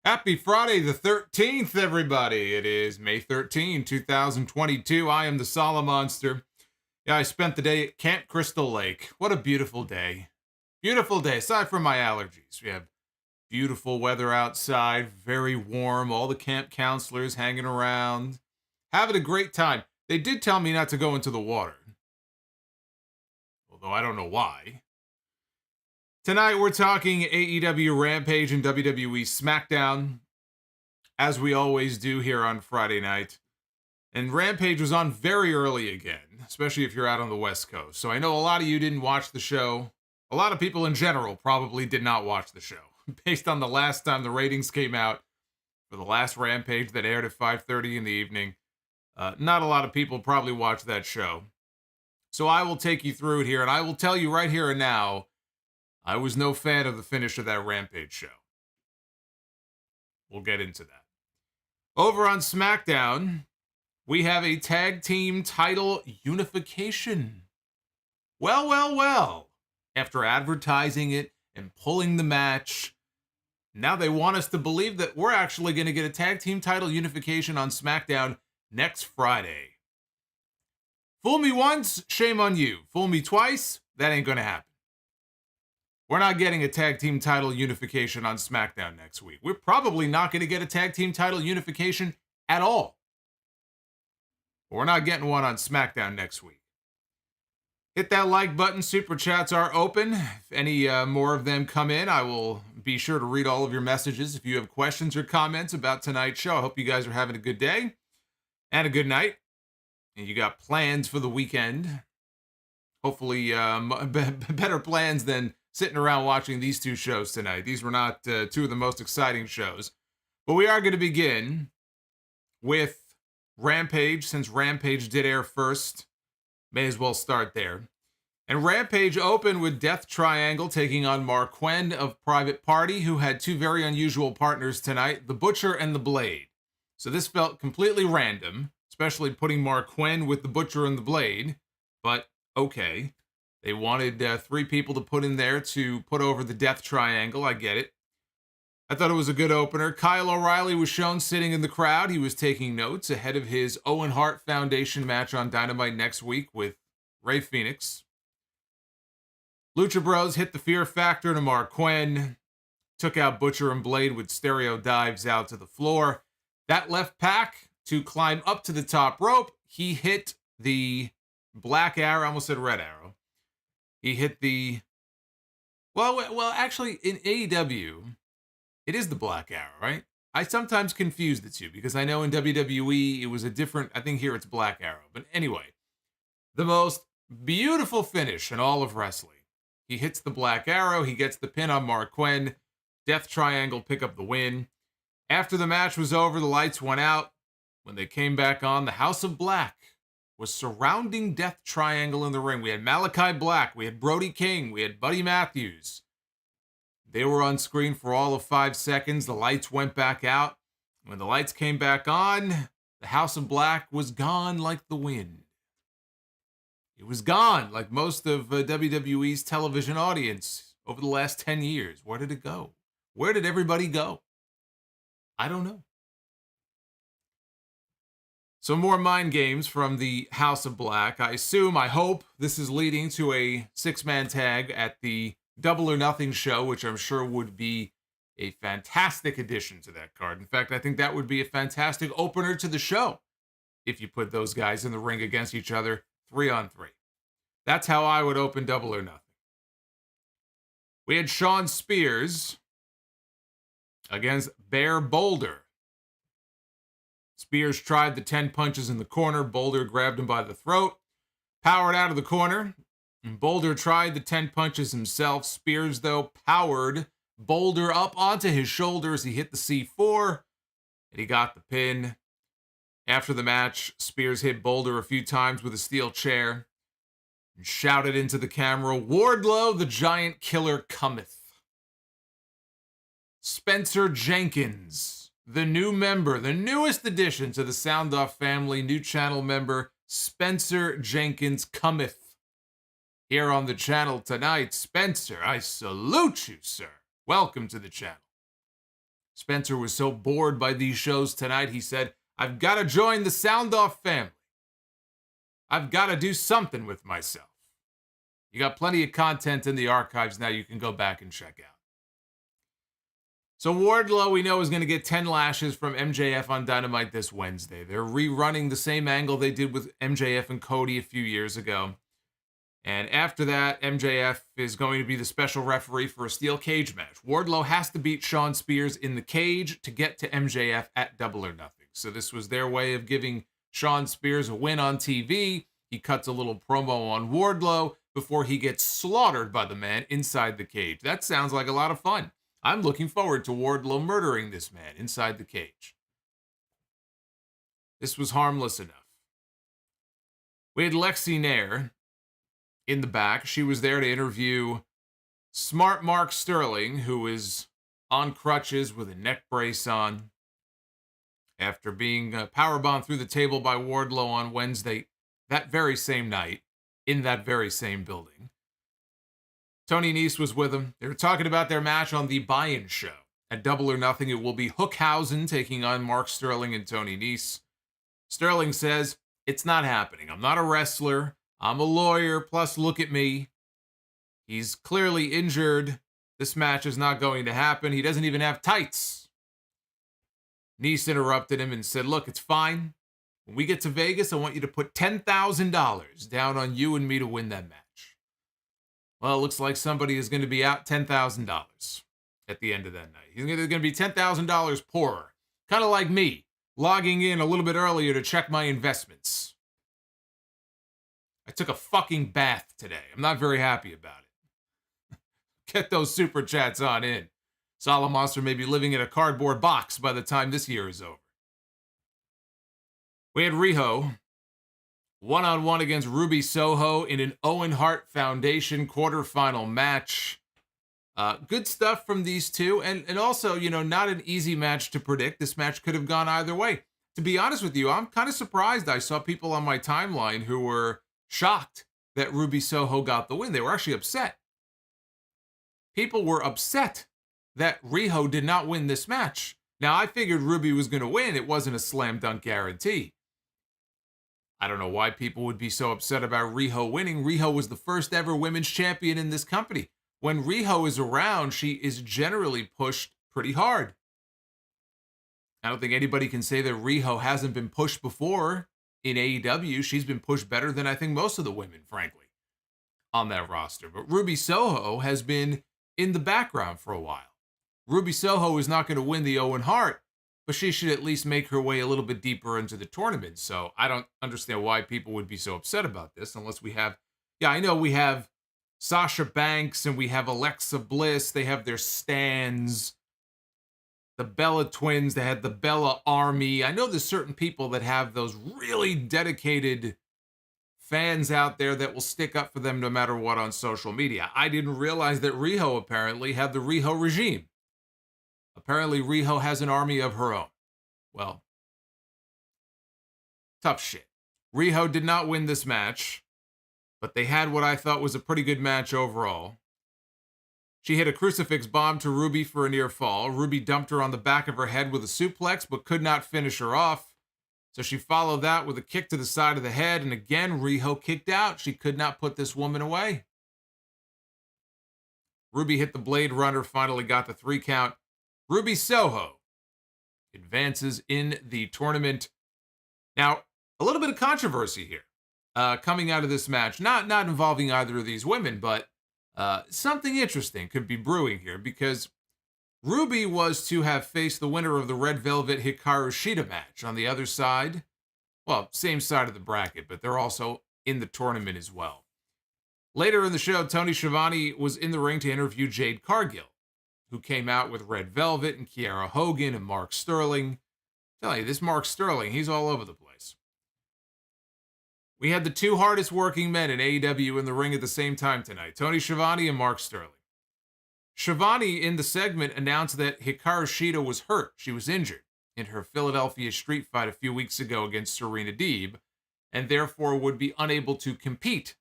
Happy Friday the 13th, everybody. It is May 13, 2022. I am the Solomonster. Yeah, I spent the day at Camp Crystal Lake. What a beautiful day. Beautiful day, aside from my allergies. We have beautiful weather outside, very warm, all the camp counselors hanging around, having a great time. They did tell me not to go into the water, although I don't know why. Tonight, we're talking AEW Rampage and WWE SmackDown, as we always do here on Friday night. And Rampage was on very early again, especially if you're out on the West Coast. So I know a lot of you didn't watch the show. A lot of people in general probably did not watch the show. Based on the last time the ratings came out for the last Rampage that aired at 5:30 in the evening, not a lot of people probably watched that show. So I will take you through it here, and I will tell you right here and now, I was no fan of the finish of that Rampage show. We'll get into that. Over on SmackDown, we have a tag team title unification. Well. After advertising it and pulling the match, now they want us to believe that we're actually going to get a tag team title unification on SmackDown next Friday. Fool me once, shame on you. Fool me twice, that ain't going to happen. We're not getting a tag team title unification on SmackDown next week. We're probably not going to get a tag team title unification at all. But we're not getting one on SmackDown next week. Hit that like button. Super chats are open. If any more of them come in, I will be sure to read all of your messages. If you have questions or comments about tonight's show, I hope you guys are having a good day and a good night. And you got plans for the weekend. Hopefully better plans than sitting around watching these two shows tonight. These were not two of the most exciting shows. But we are going to begin with Rampage, since Rampage did air first. May as well start there. And Rampage opened with Death Triangle taking on Marq Quen of Private Party, who had two very unusual partners tonight, the Butcher and the Blade. So this felt completely random, especially putting Marq Quen with the Butcher and the Blade. But okay. They wanted three people to put in there to put over the Death Triangle. I get it. I thought it was a good opener. Kyle O'Reilly was shown sitting in the crowd. He was taking notes ahead of his Owen Hart Foundation match on Dynamite next week with Rey Fenix. Lucha Bros hit the Fear Factor to Marq Quen. Took out Butcher and Blade with stereo dives out to the floor. That left Pac to climb up to the top rope. He hit the Black Arrow. I almost said Red Arrow. He hit the... Well, actually, in AEW, it is the Black Arrow, right? I sometimes confuse the two, because I know in WWE, it was a different... I think here it's Black Arrow. But anyway, the most beautiful finish in all of wrestling. He hits the Black Arrow. He gets the pin on Marq Quen. Death Triangle pick up the win. After the match was over, the lights went out. When they came back on, the House of Black was surrounding Death Triangle in the ring. We had Malachi Black, we had Brody King, we had Buddy Matthews. They were on screen for all of 5 seconds. The lights went back out. When the lights came back on, the House of Black was gone like the wind. It was gone like most of WWE's television audience over the last 10 years. Where did it go? Where did everybody go? I don't know. So more mind games from the House of Black. I hope this is leading to a 6-man tag at the Double or Nothing show, which I'm sure would be a fantastic addition to that card. In fact, I think that would be a fantastic opener to the show if you put those guys in the ring against each other 3-on-3. That's how I would open Double or Nothing. We had Shawn Spears against Bear Boulder. Spears tried the 10 punches in the corner. Boulder grabbed him by the throat, powered out of the corner. And Boulder tried the 10 punches himself. Spears, though, powered Boulder up onto his shoulders. He hit the C4, and he got the pin. After the match, Spears hit Boulder a few times with a steel chair and shouted into the camera, "Wardlow, the giant killer, cometh." Spencer Jenkins, the new member, the newest addition to the Sound Off family, new channel member, Spencer Jenkins cometh here on the channel tonight. Spencer, I salute you, sir. Welcome to the channel. Spencer was so bored by these shows tonight, he said, I've got to join the Sound Off family. I've got to do something with myself. You got plenty of content in the archives now you can go back and check out. So Wardlow, we know, is going to get 10 lashes from MJF on Dynamite this Wednesday. They're rerunning the same angle they did with MJF and Cody a few years ago. And after that, MJF is going to be the special referee for a steel cage match. Wardlow has to beat Shawn Spears in the cage to get to MJF at Double or Nothing. So this was their way of giving Shawn Spears a win on TV. He cuts a little promo on Wardlow before he gets slaughtered by the man inside the cage. That sounds like a lot of fun. I'm looking forward to Wardlow murdering this man inside the cage. This was harmless enough. We had Lexi Nair in the back. She was there to interview smart Mark Sterling, who is on crutches with a neck brace on after being powerbombed through the table by Wardlow on Wednesday, that very same night, in that very same building. Tony Nese was with him. They were talking about their match on the Buy-In show. At Double or Nothing, it will be Hookhausen taking on Mark Sterling and Tony Nese. Sterling says, it's not happening. I'm not a wrestler. I'm a lawyer, plus look at me. He's clearly injured. This match is not going to happen. He doesn't even have tights. Nese interrupted him and said, look, it's fine. When we get to Vegas, I want you to put $10,000 down on you and me to win that match. Well, it looks like somebody is going to be out $10,000 at the end of that night. He's going to be $10,000 poorer. Kind of like me, logging in a little bit earlier to check my investments. I took a fucking bath today. I'm not very happy about it. Get those super chats on in. Solomonster may be living in a cardboard box by the time this year is over. We had Riho one-on-one against Ruby Soho in an Owen Hart Foundation quarterfinal match. Good stuff from these two. And also, not an easy match to predict. This match could have gone either way. To be honest with you, I'm kind of surprised. I saw people on my timeline who were shocked that Ruby Soho got the win. They were actually upset. People were upset that Riho did not win this match. Now, I figured Ruby was going to win. It wasn't a slam dunk guarantee. I don't know why people would be so upset about Riho winning. Riho was the first ever women's champion in this company. When Riho is around, she is generally pushed pretty hard. I don't think anybody can say that Riho hasn't been pushed before in AEW. She's been pushed better than I think most of the women, frankly, on that roster. But Ruby Soho has been in the background for a while. Ruby Soho is not going to win the Owen Hart, but she should at least make her way a little bit deeper into the tournament. So I don't understand why people would be so upset about this unless we have, I know we have Sasha Banks and we have Alexa Bliss. They have their stands. The Bella Twins, they had the Bella Army. I know there's certain people that have those really dedicated fans out there that will stick up for them no matter what on social media. I didn't realize that Riho apparently had the Riho regime. Apparently, Riho has an army of her own. Well, tough shit. Riho did not win this match, but they had what I thought was a pretty good match overall. She hit a crucifix bomb to Ruby for a near fall. Ruby dumped her on the back of her head with a suplex, but could not finish her off. So she followed that with a kick to the side of the head, and again, Riho kicked out. She could not put this woman away. Ruby hit the Blade Runner, finally got the 3 count. Ruby Soho advances in the tournament. Now, a little bit of controversy here. coming out of this match, not involving either of these women, but something interesting could be brewing here, because Ruby was to have faced the winner of the Red Velvet Hikaru Shida match on the other side. Well, same side of the bracket, but they're also in the tournament as well. Later in the show, Tony Schiavone was in the ring to interview Jade Cargill, who came out with Red Velvet and Kiera Hogan and Mark Sterling. I'm telling you, this Mark Sterling, he's all over the place. We had the two hardest working men in AEW in the ring at the same time tonight, Tony Schiavone and Mark Sterling. Schiavone, in the segment, announced that Hikaru Shida was hurt. She was injured in her Philadelphia street fight a few weeks ago against Serena Deeb, and therefore would be unable to compete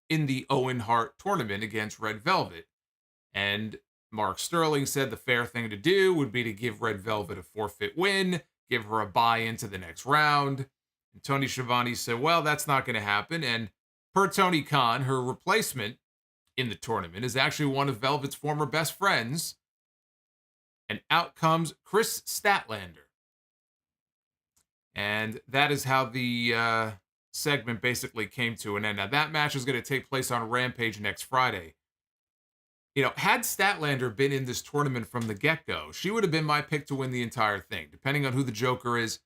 in the Owen Hart tournament against Red Velvet. And Mark Sterling said the fair thing to do would be to give Red Velvet a forfeit win, give her a bye into the next round. And Tony Schiavone said, well, that's not going to happen. And per Tony Khan, her replacement in the tournament is actually one of Velvet's former best friends. And out comes Chris Statlander. And that is how the segment basically came to an end. Now, that match is going to take place on Rampage next Friday. You know, had Statlander been in this tournament from the get-go, she would have been my pick to win the entire thing, depending on who the Joker is.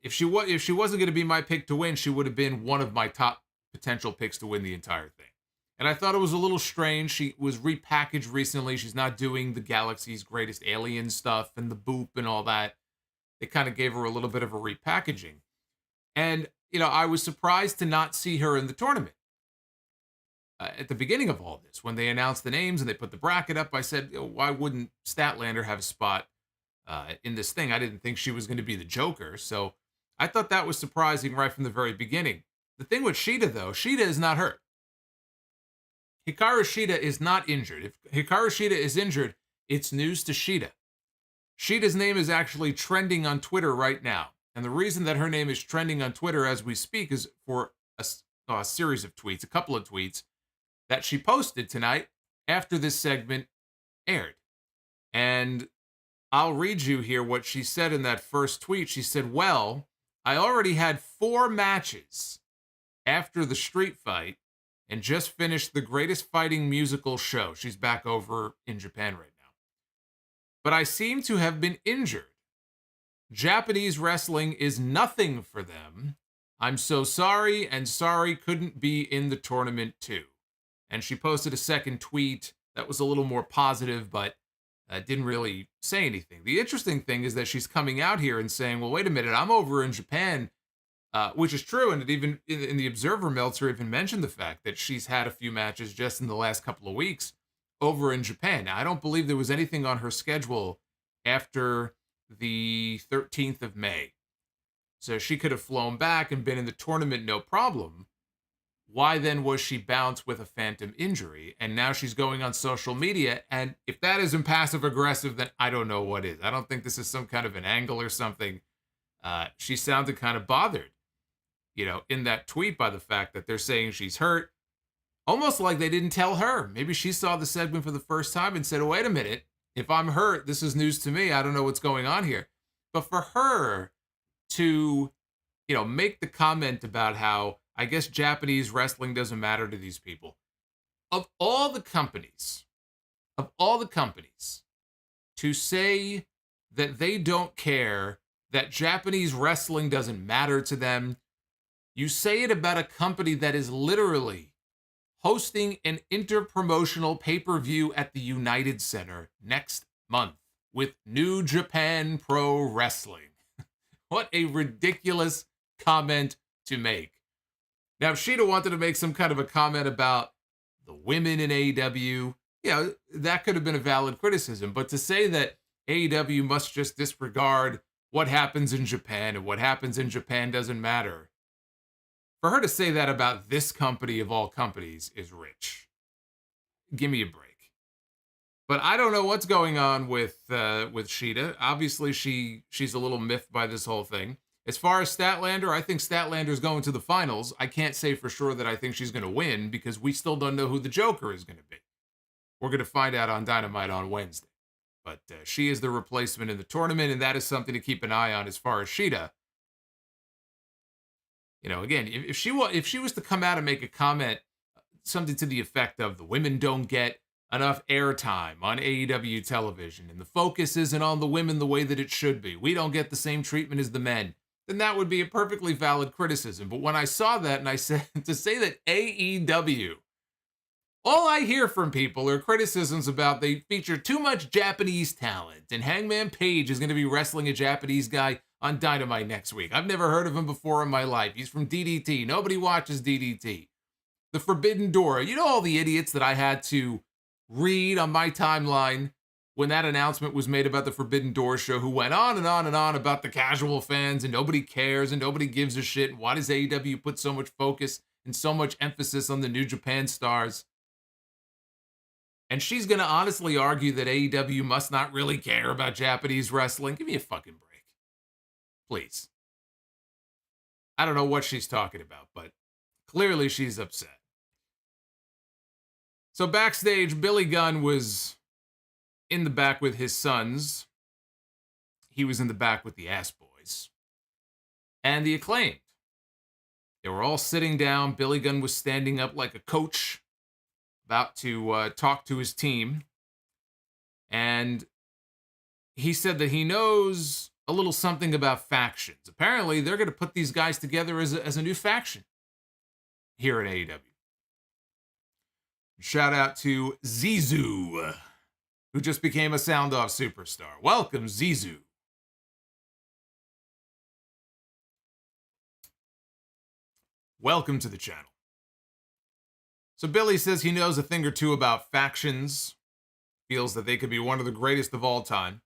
If she wasn't going to be my pick to win, she would have been one of my top potential picks to win the entire thing. And I thought it was a little strange. She was repackaged recently. She's not doing the Galaxy's Greatest Alien stuff and the boop and all that. They kind of gave her a little bit of a repackaging. And, you know, I was surprised to not see her in the tournament. At the beginning of all this, when they announced the names and they put the bracket up, I said, why wouldn't Statlander have a spot in this thing? I didn't think she was going to be the Joker. So I thought that was surprising right from the very beginning. The thing with Shida, though, Shida is not hurt. Hikaru Shida is not injured. If Hikaru Shida is injured, it's news to Shida. Shida's name is actually trending on Twitter right now. And the reason that her name is trending on Twitter as we speak is for a series of tweets, a couple of tweets, that she posted tonight after this segment aired. And I'll read you here what she said in that first tweet. She said, well, I already had 4 matches after the street fight and just finished the greatest fighting musical show. She's back over in Japan right now. But I seem to have been injured. Japanese wrestling is nothing for them. I'm so sorry, and sorry couldn't be in the tournament too. And she posted a second tweet that was a little more positive, but didn't really say anything. The interesting thing is that she's coming out here and saying, well, wait a minute, I'm over in Japan, which is true. And it even in the Observer, Meltzer even mentioned the fact that she's had a few matches just in the last couple of weeks over in Japan. Now, I don't believe there was anything on her schedule after the 13th of May. So she could have flown back and been in the tournament, no problem. Why then was she bounced with a phantom injury? And now she's going on social media. And if that isn't passive aggressive, then I don't know what is. I don't think this is some kind of an angle or something. She sounded kind of bothered, you know, in that tweet by the fact that they're saying she's hurt. Almost like they didn't tell her. Maybe she saw the segment for the first time and said, oh, wait a minute. If I'm hurt, this is news to me. I don't know what's going on here. But for her to, you know, make the comment about how, I guess Japanese wrestling doesn't matter to these people. Of all the companies, to say that they don't care, that Japanese wrestling doesn't matter to them, you say it about a company that is literally hosting an interpromotional pay-per-view at the United Center next month with New Japan Pro Wrestling. What a ridiculous comment to make. Now, if Shida wanted to make some kind of a comment about the women in AEW, you know, that could have been a valid criticism. But to say that AEW must just disregard what happens in Japan and what happens in Japan doesn't matter, for her to say that about this company of all companies is rich. Give me a break. But I don't know what's going on with Shida. Obviously, she's a little miffed by this whole thing. As far as Statlander, I think Statlander's going to the finals. I can't say for sure that I think she's going to win because we still don't know who the Joker is going to be. We're going to find out on Dynamite on Wednesday. But she is the replacement in the tournament, and that is something to keep an eye on as far as Shida. Again, if she was to come out and make a comment, something to the effect of the women don't get enough airtime on AEW television, and the focus isn't on the women the way that it should be. We don't get the same treatment as the men. Then that would be a perfectly valid criticism. But when I saw that and I said, to say that AEW, all I hear from people are criticisms about they feature too much Japanese talent, and Hangman Page is going to be wrestling a Japanese guy on Dynamite next week. I've never heard of him before in my life. He's from DDT. Nobody watches DDT. The Forbidden Door. All the idiots that I had to read on my timeline when that announcement was made about the Forbidden Door show, who went on and on and on about the casual fans and nobody cares and nobody gives a shit. And why does AEW put so much focus and so much emphasis on the New Japan stars? And she's going to honestly argue that AEW must not really care about Japanese wrestling. Give me a fucking break. Please. I don't know what she's talking about, but clearly she's upset. So backstage, Billy Gunn was in the back with his sons. He was in the back with the Ass Boys. And the Acclaimed. They were all sitting down. Billy Gunn was standing up like a coach, about to talk to his team. And he said that he knows a little something about factions. Apparently, they're going to put these guys together as a new faction here at AEW. Shout out to Zizou, who just became a Sound Off superstar. Welcome, Zizou. Welcome to the channel. So Billy says he knows a thing or two about factions, feels that they could be one of the greatest of all time.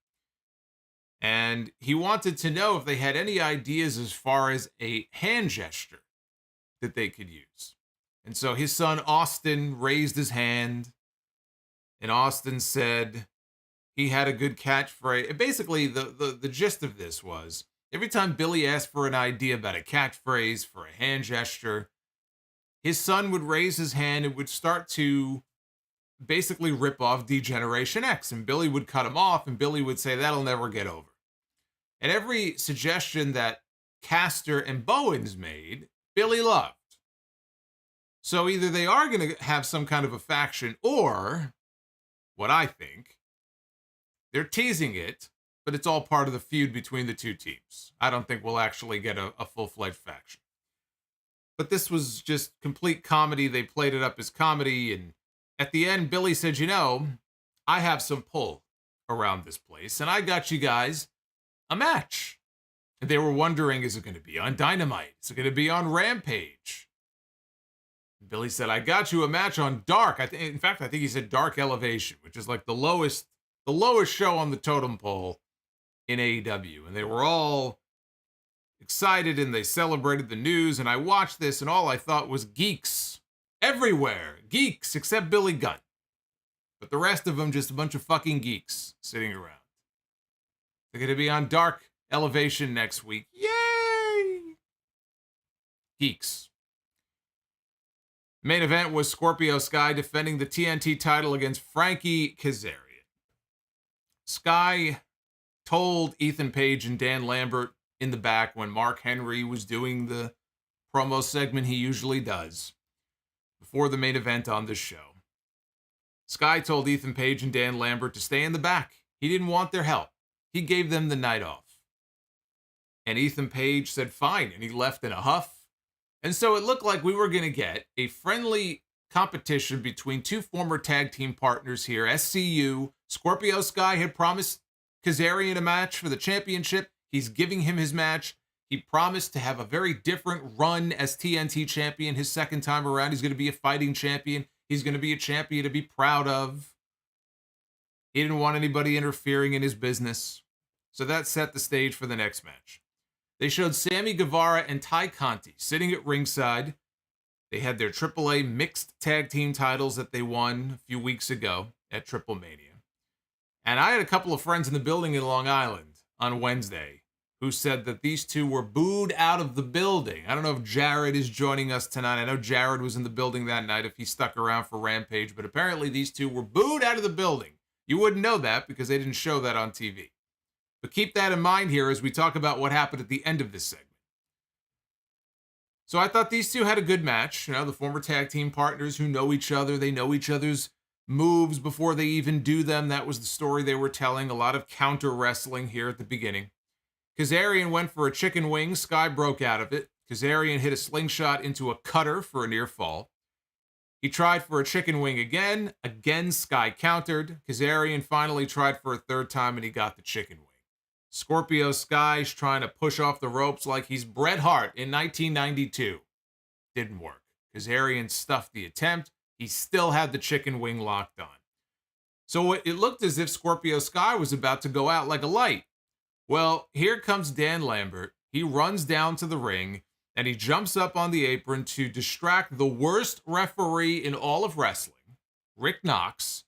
And he wanted to know if they had any ideas as far as a hand gesture that they could use. And so his son, Austin, raised his hand. And Austin said he had a good catchphrase. Basically, the gist of this was, every time Billy asked for an idea about a catchphrase for a hand gesture, his son would raise his hand and would start to basically rip off D-Generation X. And Billy would cut him off, and Billy would say, that'll never get over. And every suggestion that Caster and Bowens made, Billy loved. So either they are going to have some kind of a faction, or, what I think, they're teasing it, but it's all part of the feud between the two teams. I don't think we'll actually get a full-fledged faction. But this was just complete comedy. They played it up as comedy, and at the end, Billy said, I have some pull around this place, and I got you guys a match. And they were wondering, is it going to be on Dynamite? Is it going to be on Rampage? Billy said, I got you a match on Dark. In fact, I think he said Dark Elevation, which is like the lowest show on the totem pole in AEW. And they were all excited and they celebrated the news. And I watched this and all I thought was geeks everywhere. Geeks, except Billy Gunn. But the rest of them, just a bunch of fucking geeks sitting around. They're going to be on Dark Elevation next week. Yay! Geeks. Main event was Scorpio Sky defending the TNT title against Frankie Kazarian. Sky told Ethan Page and Dan Lambert in the back when Mark Henry was doing the promo segment he usually does before the main event on this show. Sky told Ethan Page and Dan Lambert to stay in the back. He didn't want their help. He gave them the night off. And Ethan Page said fine, and he left in a huff. And so it looked like we were going to get a friendly competition between two former tag team partners here, SCU. Scorpio Sky had promised Kazarian a match for the championship. He's giving him his match. He promised to have a very different run as TNT champion his second time around. He's going to be a fighting champion. He's going to be a champion to be proud of. He didn't want anybody interfering in his business. So that set the stage for the next match. They showed Sammy Guevara and Ty Conti sitting at ringside. They had their AAA mixed tag team titles that they won a few weeks ago at Triple Mania. And I had a couple of friends in the building in Long Island on Wednesday who said that these two were booed out of the building. I don't know if Jared is joining us tonight. I know Jared was in the building that night if he stuck around for Rampage, but apparently these two were booed out of the building. You wouldn't know that because they didn't show that on TV. But keep that in mind here as we talk about what happened at the end of this segment. So I thought these two had a good match. You know, the former tag team partners who know each other. They know each other's moves before they even do them. That was the story they were telling. A lot of counter wrestling here at the beginning. Kazarian went for a chicken wing. Sky broke out of it. Kazarian hit a slingshot into a cutter for a near fall. He tried for a chicken wing again. Again, Sky countered. Kazarian finally tried for a third time, and he got the chicken wing. Scorpio Sky's trying to push off the ropes like he's Bret Hart in 1992. Didn't work. Kazarian stuffed the attempt. He still had the chicken wing locked on. So it looked as if Scorpio Sky was about to go out like a light. Well, here comes Dan Lambert. He runs down to the ring, and he jumps up on the apron to distract the worst referee in all of wrestling, Rick Knox,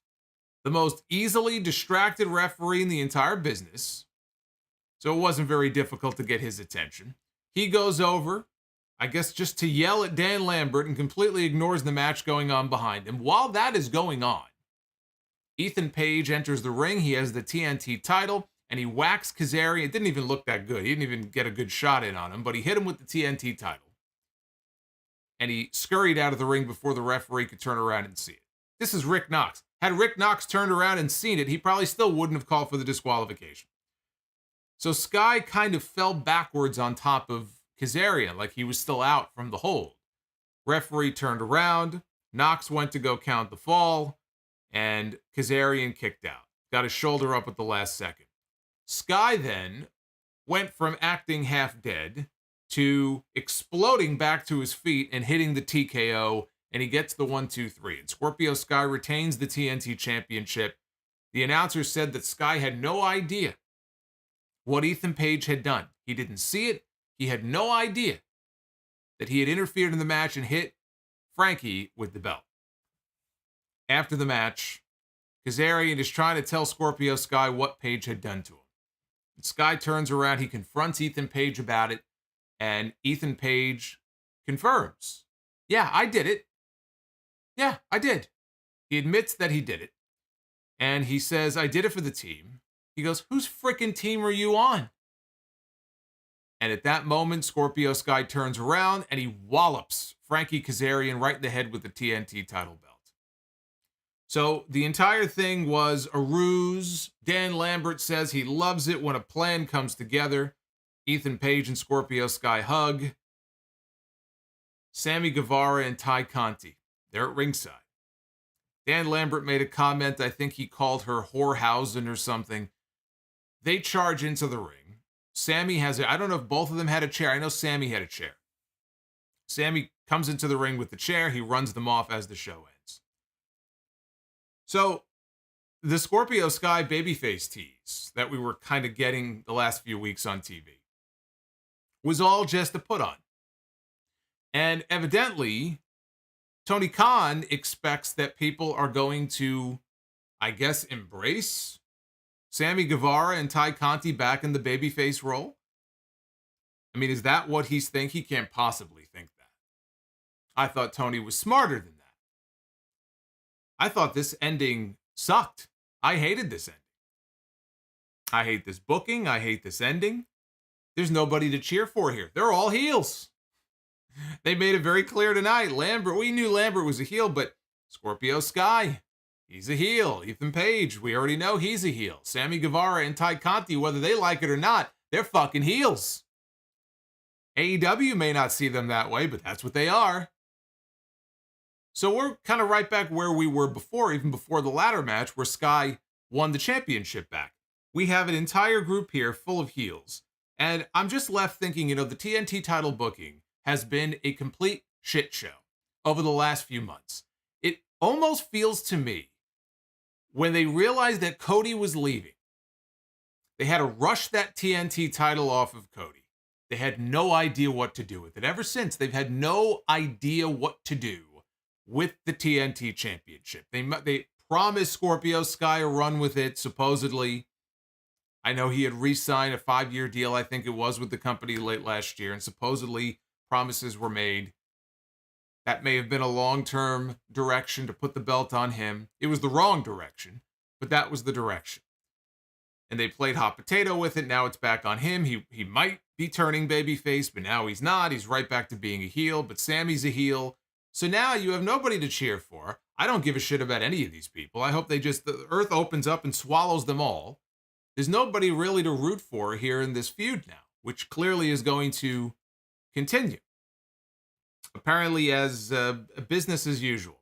the most easily distracted referee in the entire business. So it wasn't very difficult to get his attention. He goes over, I guess just to yell at Dan Lambert, and completely ignores the match going on behind him. While that is going on, Ethan Page enters the ring. He has the TNT title, and he whacks Kazarian. It didn't even look that good. He didn't even get a good shot in on him, but he hit him with the TNT title. And he scurried out of the ring before the referee could turn around and see it. This is Rick Knox. Had Rick Knox turned around and seen it, he probably still wouldn't have called for the disqualification. So Sky kind of fell backwards on top of Kazarian, like he was still out from the hold. Referee turned around. Knox went to go count the fall, and Kazarian kicked out. Got his shoulder up at the last second. Sky then went from acting half dead to exploding back to his feet and hitting the TKO, and he gets the 1-2-3. And Scorpio Sky retains the TNT Championship. The announcer said that Sky had no idea what Ethan Page had done. He didn't see it. He had no idea that he had interfered in the match and hit Frankie with the belt. After the match, Kazarian is trying to tell Scorpio Sky what Page had done to him. And Sky turns around, he confronts Ethan Page about it, and Ethan Page confirms, yeah, I did it. Yeah, I did. He admits that he did it. And he says, I did it for the team. He goes, whose frickin' team are you on? And at that moment, Scorpio Sky turns around and he wallops Frankie Kazarian right in the head with the TNT title belt. So the entire thing was a ruse. Dan Lambert says he loves it when a plan comes together. Ethan Page and Scorpio Sky hug. Sammy Guevara and Ty Conti, they're at ringside. Dan Lambert made a comment. I think he called her Whorehausen or something. They charge into the ring. Sammy has I don't know if both of them had a chair. I know Sammy had a chair. Sammy comes into the ring with the chair. He runs them off as the show ends. So the Scorpio Sky babyface tease that we were kind of getting the last few weeks on TV was all just a put on. And evidently, Tony Khan expects that people are going to, I guess, embrace Sammy Guevara and Ty Conti back in the babyface role. I mean, is that what he's thinking? He can't possibly think that. I thought Tony was smarter than that. I thought this ending sucked. I hated this ending. I hate this booking. I hate this ending. There's nobody to cheer for here. They're all heels. They made it very clear tonight. Lambert, we knew Lambert was a heel, but Scorpio Sky, he's a heel. Ethan Page, we already know he's a heel. Sammy Guevara and Ty Conti, whether they like it or not, they're fucking heels. AEW may not see them that way, but that's what they are. So we're kind of right back where we were before, even before the ladder match, where Sky won the championship back. We have an entire group here full of heels. And I'm just left thinking, the TNT title booking has been a complete shit show over the last few months. It almost feels to me, when they realized that Cody was leaving, they had to rush that TNT title off of Cody. They had no idea what to do with it. Ever since, they've had no idea what to do with the TNT championship. They promised Scorpio Sky a run with it, supposedly. I know he had re-signed a 5-year deal, I think it was, with the company late last year, and supposedly promises were made. That may have been a long-term direction to put the belt on him. It was the wrong direction, but that was the direction. and they played hot potato with it. Now it's back on him. He might be turning babyface, but now he's not. He's right back to being a heel, but Sammy's a heel. So now you have nobody to cheer for. I don't give a shit about any of these people. I hope the earth opens up and swallows them all. There's nobody really to root for here in this feud now, which clearly is going to continue. Apparently as business as usual.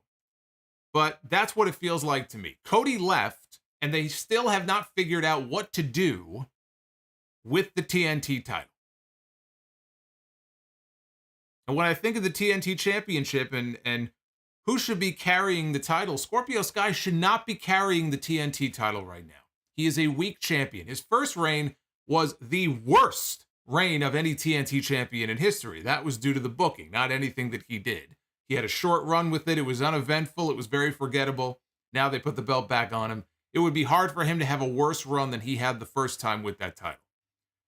But that's what it feels like to me. Cody left, and they still have not figured out what to do with the TNT title. And when I think of the TNT Championship and who should be carrying the title, Scorpio Sky should not be carrying the TNT title right now. He is a weak champion. His first reign was the worst reign of any TNT champion in history. That was due to the booking, not anything that he did. He had a short run with it. It was uneventful. It was very forgettable. Now they put the belt back on him. It would be hard for him to have a worse run than he had the first time with that title.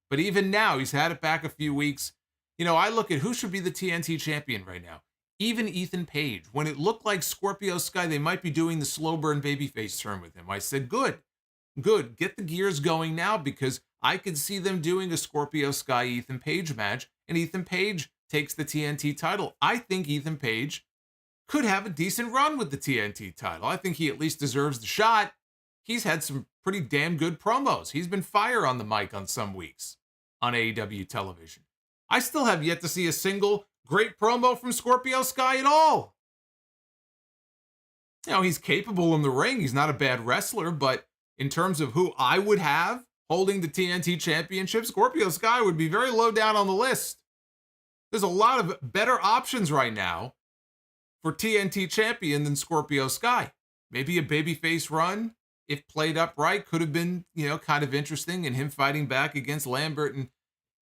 But even now, he's had it back a few weeks. You know, I look at who should be the TNT champion right now. Even Ethan Page. When it looked like Scorpio Sky, they might be doing the slow burn babyface turn with him. I said, good. Get the gears going now, because I could see them doing a Scorpio Sky Ethan Page match, and Ethan Page takes the TNT title. I think Ethan Page could have a decent run with the TNT title. I think he at least deserves the shot. He's had some pretty damn good promos. He's been fire on the mic on some weeks on AEW television. I still have yet to see a single great promo from Scorpio Sky at all. You know, he's capable in the ring. He's not a bad wrestler, but in terms of who I would have holding the TNT Championship, Scorpio Sky would be very low down on the list. There's a lot of better options right now for TNT Champion than Scorpio Sky. Maybe a babyface run, if played up right, could have been, you know, kind of interesting, and him fighting back against Lambert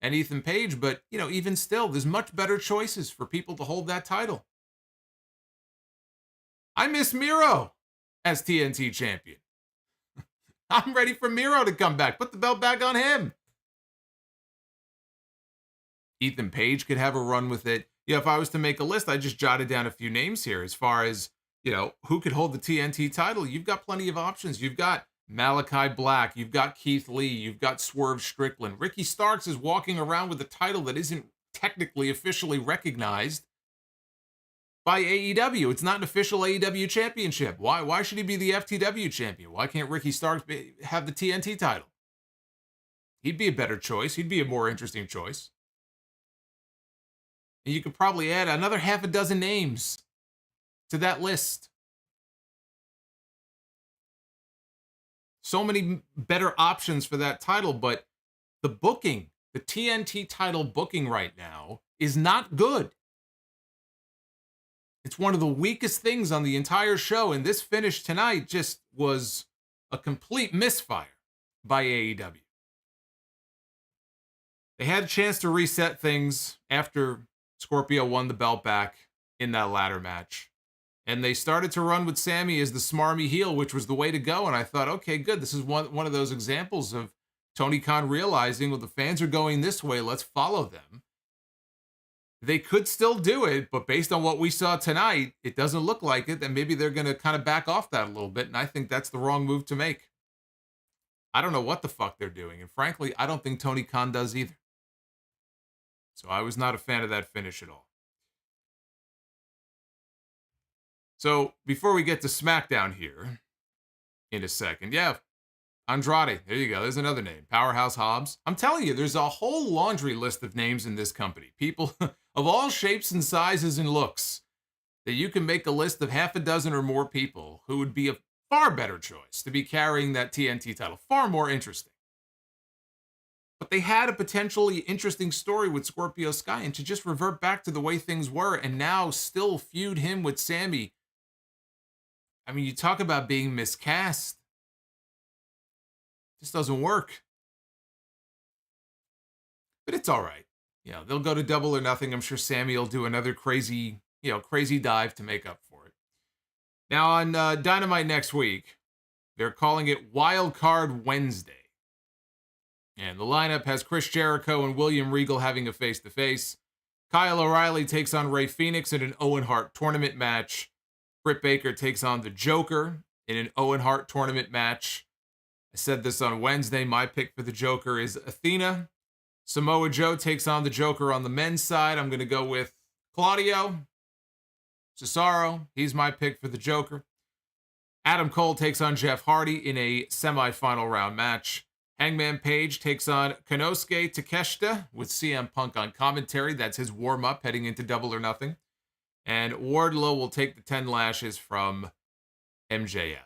and Ethan Page. But, you know, even still, there's much better choices for people to hold that title. I miss Miro as TNT Champion. I'm ready for Miro to come back. Put the belt back on him. Ethan Page could have a run with it. You know, if I was to make a list, I just jotted down a few names here as far as, you know, who could hold the TNT title. You've got plenty of options. You've got Malachi Black. You've got Keith Lee. You've got Swerve Strickland. Ricky Starks is walking around with a title that isn't technically officially recognized by AEW. It's not an official AEW championship. Why should he be the FTW champion? Why can't Ricky Starks have the TNT title? He'd be a better choice. He'd be a more interesting choice. And you could probably add another half a dozen names to that list. So many better options for that title, but the booking, the TNT title booking right now is not good. It's one of the weakest things on the entire show, and this finish tonight just was a complete misfire by AEW. They had a chance to reset things after Scorpio won the belt back in that ladder match, and they started to run with Sammy as the smarmy heel, which was the way to go. And I thought, okay, good. This is one of those examples of Tony Khan realizing, well, the fans are going this way. Let's follow them. They could still do it, but based on what we saw tonight, it doesn't look like it. Then maybe they're going to kind of back off that a little bit, and I think that's the wrong move to make. I don't know what the fuck they're doing, and frankly, I don't think Tony Khan does either. So I was not a fan of that finish at all. So before we get to SmackDown here in a second, yeah, Andrade, there you go. There's another name. Powerhouse Hobbs. I'm telling you, there's a whole laundry list of names in this company. People of all shapes and sizes and looks that you can make a list of half a dozen or more people who would be a far better choice to be carrying that TNT title. Far more interesting. But they had a potentially interesting story with Scorpio Sky, and to just revert back to the way things were and now still feud him with Sammy. I mean, you talk about being miscast. Just doesn't work. But it's all right. You know, they'll go to Double or Nothing. I'm sure Sammy will do another crazy dive to make up for it. Now on Dynamite next week, they're calling it Wild Card Wednesday. And the lineup has Chris Jericho and William Regal having a face-to-face. Kyle O'Reilly takes on Rey Fenix in an Owen Hart tournament match. Britt Baker takes on the Joker in an Owen Hart tournament match. I said this on Wednesday. My pick for the Joker is Athena. Samoa Joe takes on the Joker on the men's side. I'm going to go with Claudio Cesaro. He's my pick for the Joker. Adam Cole takes on Jeff Hardy in a semifinal round match. Hangman Page takes on Konosuke Takeshita with CM Punk on commentary. That's his warm-up heading into Double or Nothing. And Wardlow will take the 10 lashes from MJF.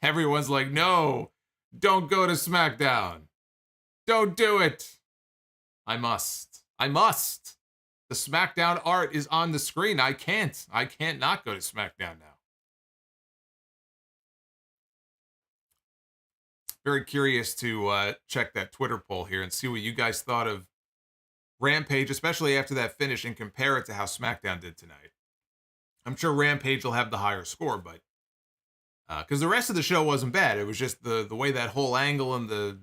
Everyone's like, no, don't go to SmackDown. Don't do it. I must. The SmackDown art is on the screen. I can't not go to SmackDown now. Very curious to check that Twitter poll here and see what you guys thought of Rampage, especially after that finish, and compare it to how SmackDown did tonight. I'm sure Rampage will have the higher score, but because the rest of the show wasn't bad. It was just the way that whole angle and the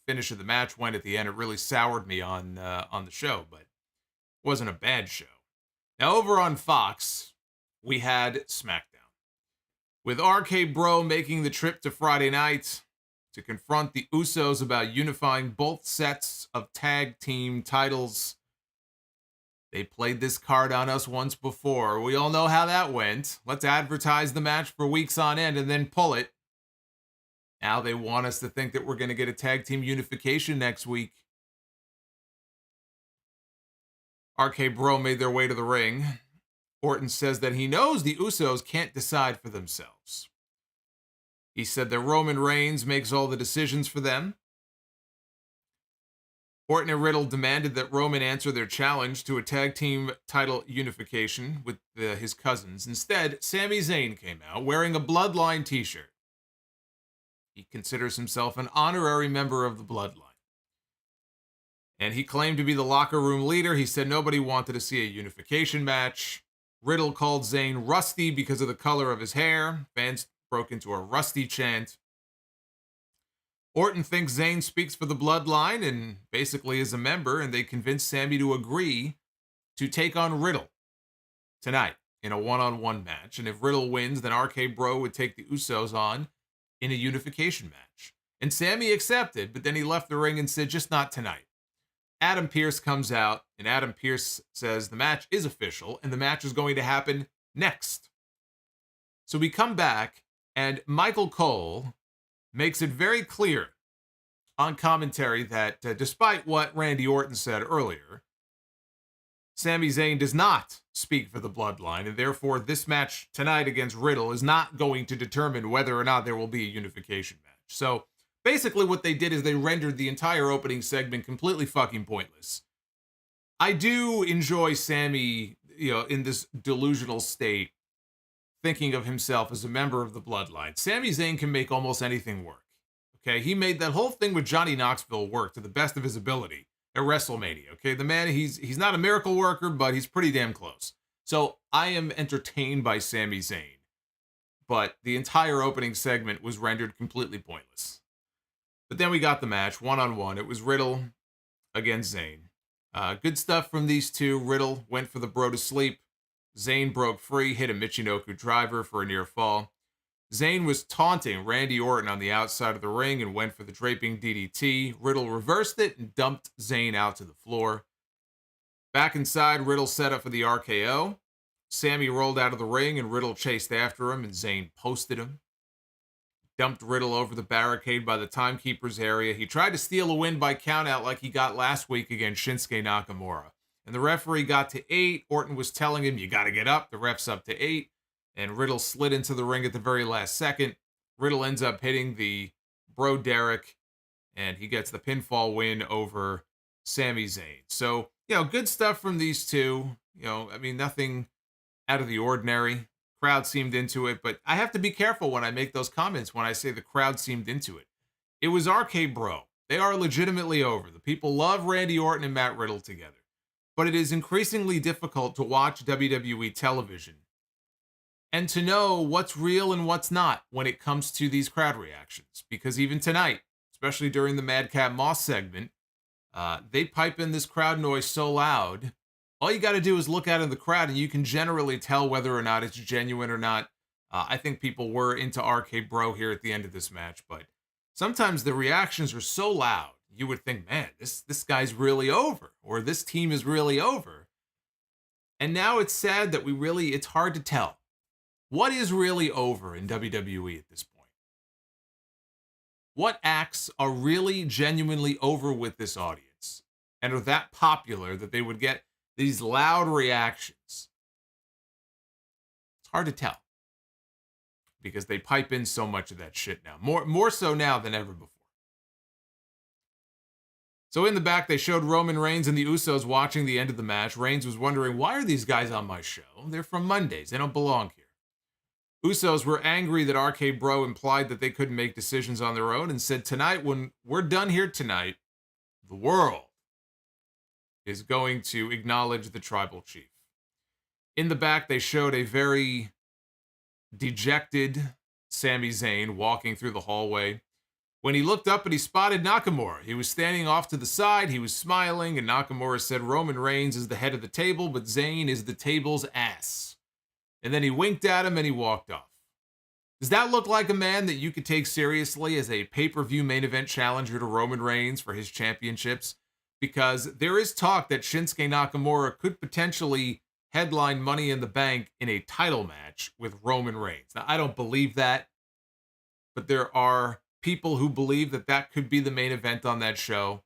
finish of the match went at the end. It really soured me on the show, but it wasn't a bad show. Now over on Fox, we had SmackDown with RK-Bro making the trip to Friday night to confront the Usos about unifying both sets of tag team titles. They played this card on us once before. We all know how that went. Let's advertise the match for weeks on end and then pull it. Now they want us to think that we're going to get a tag team unification next week. RK-Bro made their way to the ring. Orton says that he knows the Usos can't decide for themselves. He said that Roman Reigns makes all the decisions for them. Orton and Riddle demanded that Roman answer their challenge to a tag team title unification with his cousins. Instead, Sami Zayn came out wearing a Bloodline t-shirt. He considers himself an honorary member of the Bloodline. And he claimed to be the locker room leader. He said nobody wanted to see a unification match. Riddle called Zayn rusty because of the color of his hair. Fans broke into a rusty chant. Orton thinks Zayn speaks for the Bloodline and basically is a member, and they convinced Sami to agree to take on Riddle tonight in a one-on-one match. And if Riddle wins, then RK-Bro would take the Usos on in a unification match. And Sami accepted, but then he left the ring and said, just not tonight. Adam Pearce comes out, and Adam Pearce says the match is official, and the match is going to happen next. So we come back, and Michael Cole makes it very clear on commentary that despite what Randy Orton said earlier, Sami Zayn does not speak for the Bloodline, and therefore this match tonight against Riddle is not going to determine whether or not there will be a unification match. So basically what they did is they rendered the entire opening segment completely fucking pointless. I do enjoy Sami, in this delusional state, thinking of himself as a member of the Bloodline. Sami Zayn can make almost anything work. Okay, he made that whole thing with Johnny Knoxville work to the best of his ability at WrestleMania. Okay, the man, he's not a miracle worker, but he's pretty damn close. So I am entertained by Sami Zayn, but the entire opening segment was rendered completely pointless. But then we got the match, one-on-one. It was Riddle against Zayn. Good stuff from these two. Riddle went for the bro to sleep. Zayn broke free, hit a Michinoku driver for a near fall. Zayn was taunting Randy Orton on the outside of the ring and went for the draping DDT. Riddle reversed it and dumped Zayn out to the floor. Back inside, Riddle set up for the RKO. Sami rolled out of the ring and Riddle chased after him and Zayn posted him. Dumped Riddle over the barricade by the timekeeper's area. He tried to steal a win by countout like he got last week against Shinsuke Nakamura. And the referee got to 8. Orton was telling him, you got to get up. The ref's up to 8. And Riddle slid into the ring at the very last second. Riddle ends up hitting the Bro Derek. And he gets the pinfall win over Sami Zayn. So, good stuff from these two. Nothing out of the ordinary. Crowd seemed into it. But I have to be careful when I make those comments when I say the crowd seemed into it. It was RK-Bro. They are legitimately over. The people love Randy Orton and Matt Riddle together. But it is increasingly difficult to watch WWE television and to know what's real and what's not when it comes to these crowd reactions. Because even tonight, especially during the Madcap Moss segment, they pipe in this crowd noise so loud, all you got to do is look out in the crowd and you can generally tell whether or not it's genuine or not. I think people were into RKBro here at the end of this match, but sometimes the reactions are so loud, you would think, man, this guy's really over, or this team is really over. And now it's sad that it's hard to tell. What is really over in WWE at this point? What acts are really genuinely over with this audience and are that popular that they would get these loud reactions? It's hard to tell because they pipe in so much of that shit now. More so now than ever before. So in the back, they showed Roman Reigns and the Usos watching the end of the match. Reigns was wondering, why are these guys on my show? They're from Mondays. They don't belong here. Usos were angry that RK-Bro implied that they couldn't make decisions on their own and said, tonight, when we're done here tonight, the world is going to acknowledge the tribal chief. In the back, they showed a very dejected Sami Zayn walking through the hallway. When he looked up and he spotted Nakamura, he was standing off to the side, he was smiling, and Nakamura said Roman Reigns is the head of the table, but Zayn is the table's ass. And then he winked at him and he walked off. Does that look like a man that you could take seriously as a pay-per-view main event challenger to Roman Reigns for his championships? Because there is talk that Shinsuke Nakamura could potentially headline Money in the Bank in a title match with Roman Reigns. Now, I don't believe that, but there are people who believe that that could be the main event on that show.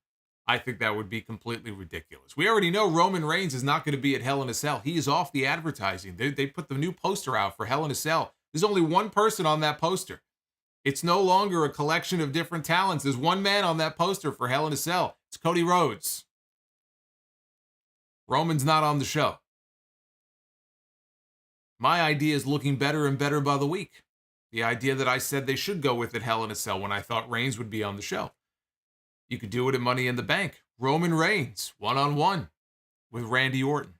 I think that would be completely ridiculous. We already know Roman Reigns is not going to be at Hell in a Cell. He is off the advertising. They put the new poster out for Hell in a Cell. There's only one person on that poster. It's no longer a collection of different talents. There's one man on that poster for Hell in a Cell. It's Cody Rhodes. Roman's not on the show. My idea is looking better and better by the week. The idea that I said they should go with at Hell in a Cell when I thought Reigns would be on the show. You could do it at Money in the Bank. Roman Reigns, one-on-one with Randy Orton.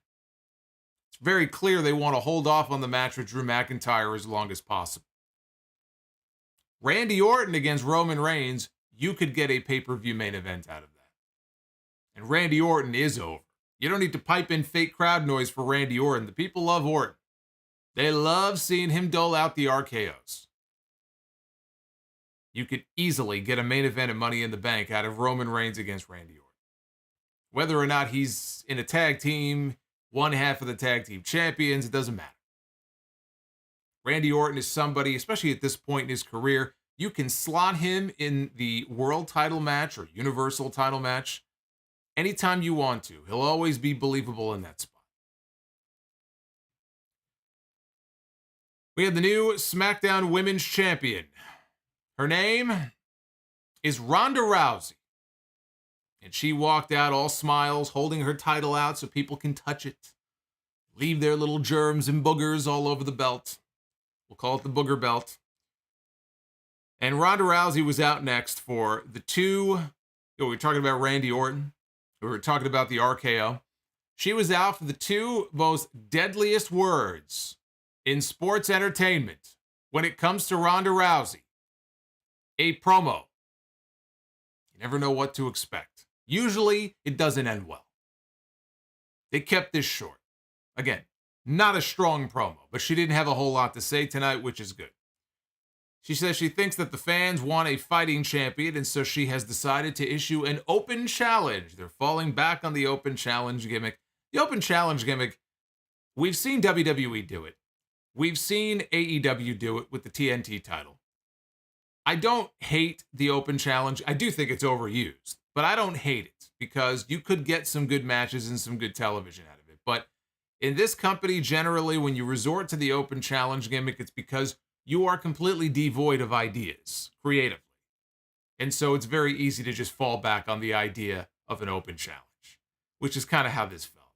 It's very clear they want to hold off on the match with Drew McIntyre as long as possible. Randy Orton against Roman Reigns, you could get a pay-per-view main event out of that. And Randy Orton is over. You don't need to pipe in fake crowd noise for Randy Orton. The people love Orton. They love seeing him dole out the RKOs. You could easily get a main event of Money in the Bank out of Roman Reigns against Randy Orton. Whether or not he's in a tag team, one half of the tag team champions, it doesn't matter. Randy Orton is somebody, especially at this point in his career, you can slot him in the world title match or universal title match anytime you want to. He'll always be believable in that spot. We have the new SmackDown Women's Champion. Her name is Ronda Rousey. And she walked out all smiles, holding her title out so people can touch it. Leave their little germs and boogers all over the belt. We'll call it the booger belt. And Ronda Rousey was out next for the two. We were talking about Randy Orton. We were talking about the RKO. She was out for the two most deadliest words in sports entertainment when it comes to Ronda Rousey. A promo. You never know what to expect. Usually, it doesn't end well. They kept this short. Again, not a strong promo, but she didn't have a whole lot to say tonight, which is good. She says she thinks that the fans want a fighting champion, and so she has decided to issue an open challenge. They're falling back on the open challenge gimmick. The open challenge gimmick, we've seen WWE do it. We've seen AEW do it with the TNT title. I don't hate the open challenge. I do think it's overused, but I don't hate it because you could get some good matches and some good television out of it. But in this company, generally, when you resort to the open challenge gimmick, it's because you are completely devoid of ideas creatively. And so it's very easy to just fall back on the idea of an open challenge, which is kind of how this felt.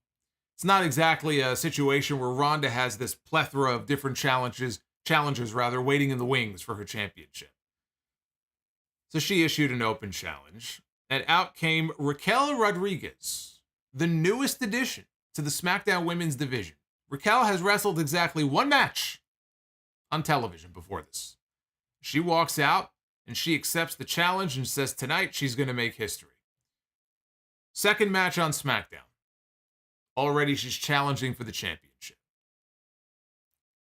It's not exactly a situation where Ronda has this plethora of different challengers waiting in the wings for her championship. So she issued an open challenge, and out came Raquel Rodriguez, the newest addition to the SmackDown Women's division. Raquel has wrestled exactly one match on television before this. She walks out, and she accepts the challenge and says tonight she's going to make history. Second match on SmackDown. Already she's challenging for the championship.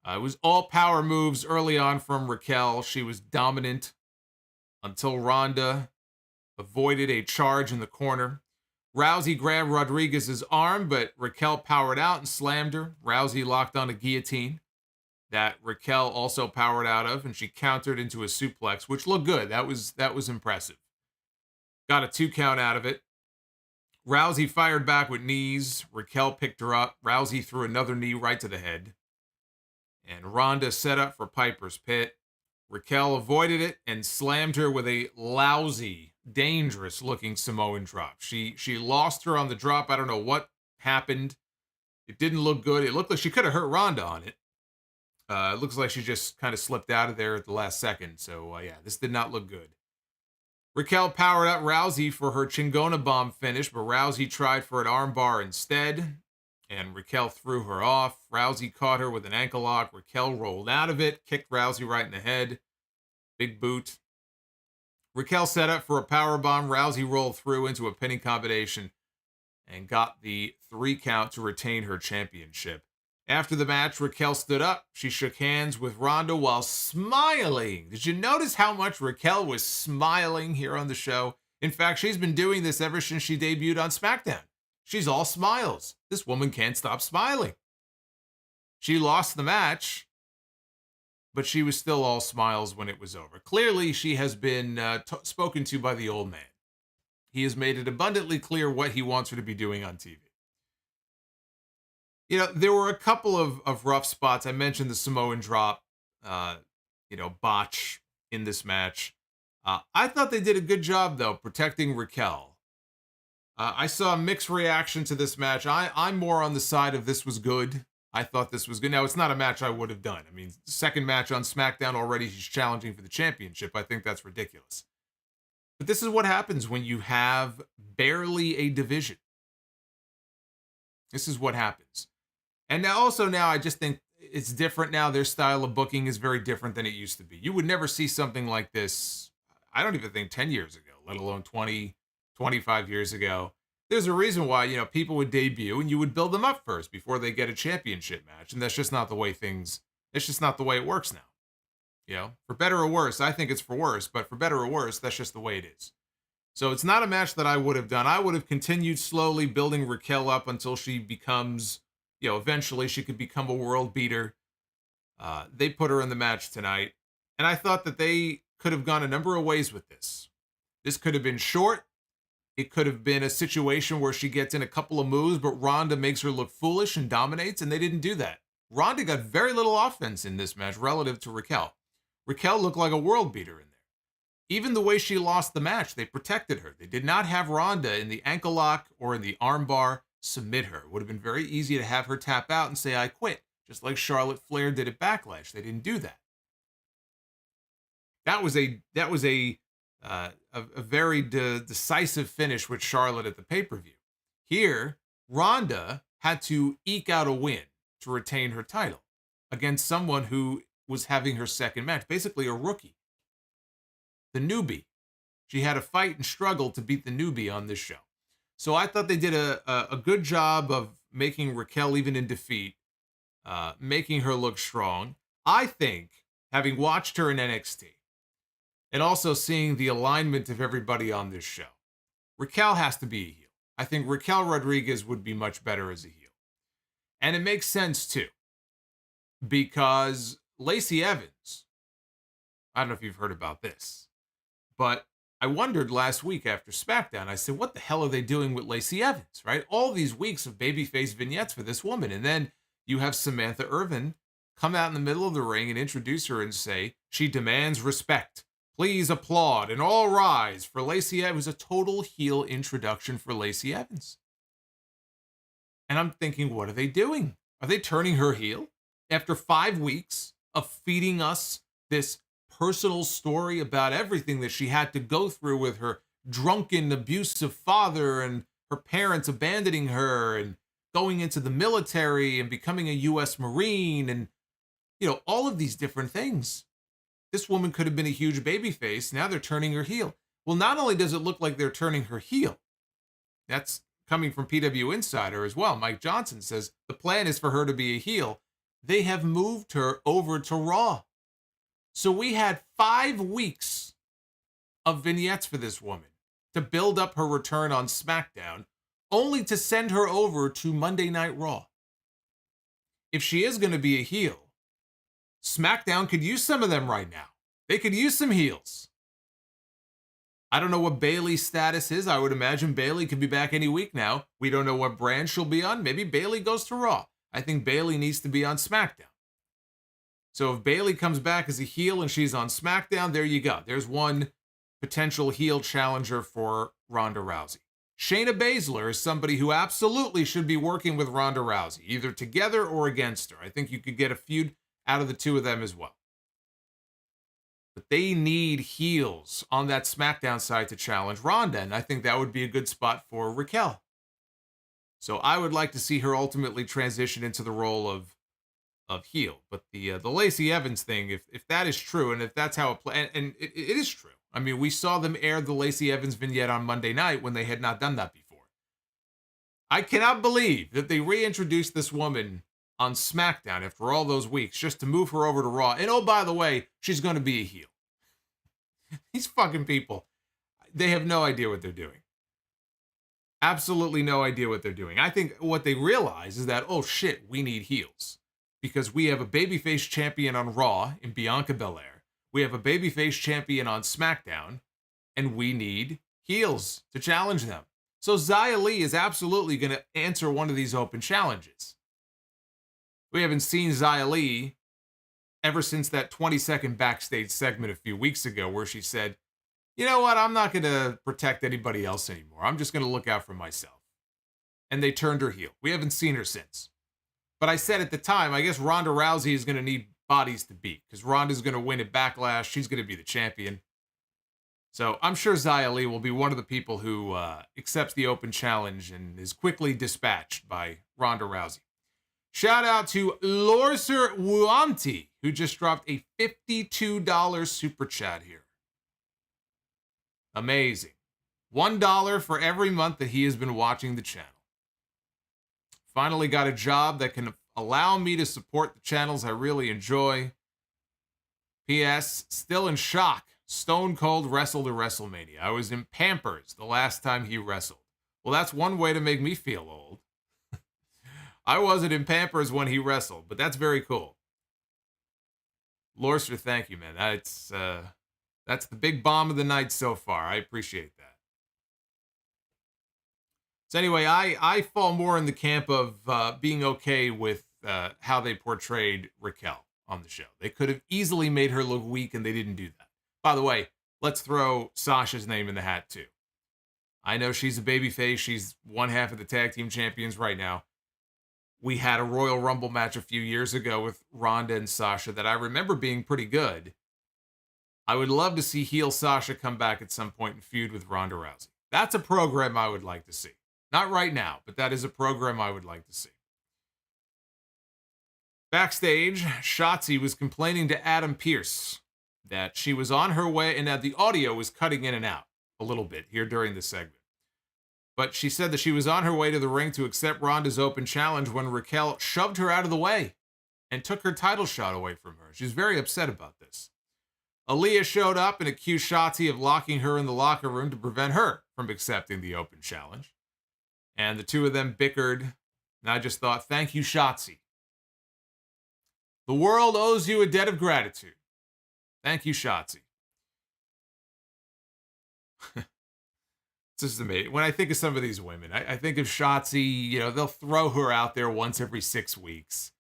It was all power moves early on from Raquel. She was dominant until Ronda avoided a charge in the corner. Rousey grabbed Rodriguez's arm, but Raquel powered out and slammed her. Rousey locked on a guillotine that Raquel also powered out of, and she countered into a suplex, which looked good. That was impressive. Got a 2 count out of it. Rousey fired back with knees. Raquel picked her up. Rousey threw another knee right to the head. And Ronda set up for Piper's Pit. Raquel avoided it and slammed her with a lousy, dangerous-looking Samoan drop. She lost her on the drop. I don't know what happened. It didn't look good. It looked like she could have hurt Ronda on it. It looks like she just kind of slipped out of there at the last second. So, yeah, this did not look good. Raquel powered up Rousey for her Chingona bomb finish, but Rousey tried for an armbar instead, and Raquel threw her off. Rousey caught her with an ankle lock. Raquel rolled out of it, kicked Rousey right in the head. Big boot. Raquel set up for a power bomb. Rousey rolled through into a pinning combination and got the 3 count to retain her championship. After the match, Raquel stood up. She shook hands with Ronda while smiling. Did you notice how much Raquel was smiling here on the show? In fact, she's been doing this ever since she debuted on SmackDown. She's all smiles. This woman can't stop smiling. She lost the match, but she was still all smiles when it was over. Clearly, she has been spoken to by the old man. He has made it abundantly clear what he wants her to be doing on TV. You know, there were a couple of rough spots. I mentioned the Samoan drop, botch in this match. I thought they did a good job, though, protecting Raquel. I saw a mixed reaction to this match. I'm more on the side of this was good. I thought this was good. Now, it's not a match I would have done. I mean, second match on SmackDown already, she's challenging for the championship. I think that's ridiculous. But this is what happens when you have barely a division. This is what happens. And now I just think it's different now. Their style of booking is very different than it used to be. You would never see something like this, I don't even think 10 years ago, let alone 20, 25 years ago. There's a reason why, people would debut and you would build them up first before they get a championship match. And that's just not the way it's just not the way it works now. For better or worse, I think it's for worse, but for better or worse, that's just the way it is. So it's not a match that I would have done. I would have continued slowly building Raquel up until she becomes, eventually she could become a world beater. They put her in the match tonight. And I thought that they could have gone a number of ways with this. This could have been short. It could have been a situation where she gets in a couple of moves, but Ronda makes her look foolish and dominates, and they didn't do that. Ronda got very little offense in this match relative to Raquel. Raquel looked like a world beater in there. Even the way she lost the match, they protected her. They did not have Ronda in the ankle lock or in the armbar submit her. It would have been very easy to have her tap out and say, I quit, just like Charlotte Flair did at Backlash. They didn't do that. That was a very decisive finish with Charlotte at the pay-per-view. Here, Ronda had to eke out a win to retain her title against someone who was having her second match, basically a rookie. The newbie. She had to fight and struggle to beat the newbie on this show. So I thought they did a good job of making Raquel, even in defeat, making her look strong. I think, having watched her in NXT, and also seeing the alignment of everybody on this show, Raquel has to be a heel. I think Raquel Rodriguez would be much better as a heel. And it makes sense, too, because Lacey Evans, I don't know if you've heard about this, but I wondered last week after SmackDown, I said, what the hell are they doing with Lacey Evans, right? All these weeks of babyface vignettes for this woman. And then you have Samantha Irvin come out in the middle of the ring and introduce her and say, she demands respect. Please applaud and all rise for Lacey Evans. It was a total heel introduction for Lacey Evans. And I'm thinking, what are they doing? Are they turning her heel? After 5 weeks of feeding us this personal story about everything that she had to go through with her drunken, abusive father and her parents abandoning her and going into the military and becoming a U.S. Marine and, all of these different things. This woman could have been a huge babyface. Now they're turning her heel. Well, not only does it look like they're turning her heel, that's coming from PW Insider as well. Mike Johnson says the plan is for her to be a heel. they have moved her over to Raw. So we had 5 weeks of vignettes for this woman to build up her return on SmackDown, only to send her over to Monday Night Raw. If she is going to be a heel, SmackDown could use some of them right now. They could use some heels. I don't know what Bayley's status is. I would imagine Bayley could be back any week now. We don't know what brand she'll be on. Maybe Bayley goes to Raw. I think Bayley needs to be on SmackDown. So if Bayley comes back as a heel and she's on SmackDown, there you go. There's one potential heel challenger for Ronda Rousey. Shayna Baszler is somebody who absolutely should be working with Ronda Rousey, either together or against her. I think you could get a feud out of the two of them as well. But they need heels on that SmackDown side to challenge Ronda, and I think that would be a good spot for Raquel. So I would like to see her ultimately transition into the role of heel. But the Lacey Evans thing, if that is true, and if that's how it plays, and it is true. I mean, we saw them air the Lacey Evans vignette on Monday night when they had not done that before. I cannot believe that they reintroduced this woman on SmackDown after all those weeks just to move her over to Raw. And oh, by the way, she's going to be a heel. These fucking people, they have no idea what they're doing. Absolutely no idea what they're doing. I think what they realize is that, oh shit, we need heels. Because we have a babyface champion on Raw in Bianca Belair. We have a babyface champion on SmackDown. And we need heels to challenge them. So Xia Li is absolutely going to answer one of these open challenges. We haven't seen Xia Li ever since that 20-second backstage segment a few weeks ago where she said, you know what, I'm not going to protect anybody else anymore. I'm just going to look out for myself. And they turned her heel. We haven't seen her since. But I said at the time, I guess Ronda Rousey is going to need bodies to beat because Ronda's going to win at Backlash. She's going to be the champion. So I'm sure Xia Li will be one of the people who accepts the open challenge and is quickly dispatched by Ronda Rousey. Shout out to Lorser Wuanti, who just dropped a $52 super chat here. Amazing. $1 for every month that he has been watching the channel. Finally got a job that can allow me to support the channels I really enjoy. P.S. Still in shock. Stone Cold wrestled at WrestleMania. I was in Pampers the last time he wrestled. Well, that's one way to make me feel old. I wasn't in Pampers when he wrestled, but that's very cool. Lorster, thank you, man. That's the big bomb of the night so far. I appreciate that. So anyway, I fall more in the camp of being okay with how they portrayed Raquel on the show. They could have easily made her look weak, and they didn't do that. By the way, let's throw Sasha's name in the hat, too. I know she's a babyface. She's one half of the tag team champions right now. We had a Royal Rumble match a few years ago with Ronda and Sasha that I remember being pretty good. I would love to see heel Sasha come back at some point and feud with Ronda Rousey. That's a program I would like to see. Not right now, but that is a program I would like to see. Backstage, Shotzi was complaining to Adam Pearce that she was on her way and that the audio was cutting in and out a little bit here during the segment. But she said that she was on her way to the ring to accept Ronda's open challenge when Raquel shoved her out of the way and took her title shot away from her. She was very upset about this. Aaliyah showed up and accused Shotzi of locking her in the locker room to prevent her from accepting the open challenge. And the two of them bickered, and I just thought, thank you, Shotzi. The world owes you a debt of gratitude. Thank you, Shotzi. It's just amazing. When I think of some of these women, I think of Shotzi, they'll throw her out there once every 6 weeks.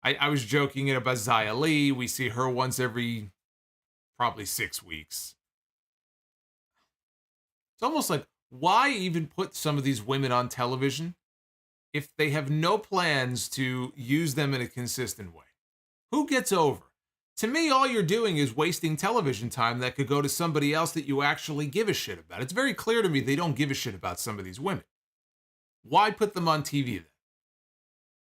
I was joking about Xia Li. We see her once every probably 6 weeks. It's almost like, why even put some of these women on television if they have no plans to use them in a consistent way? Who gets over? To me, all you're doing is wasting television time that could go to somebody else that you actually give a shit about. It's very clear to me they don't give a shit about some of these women. Why put them on TV then?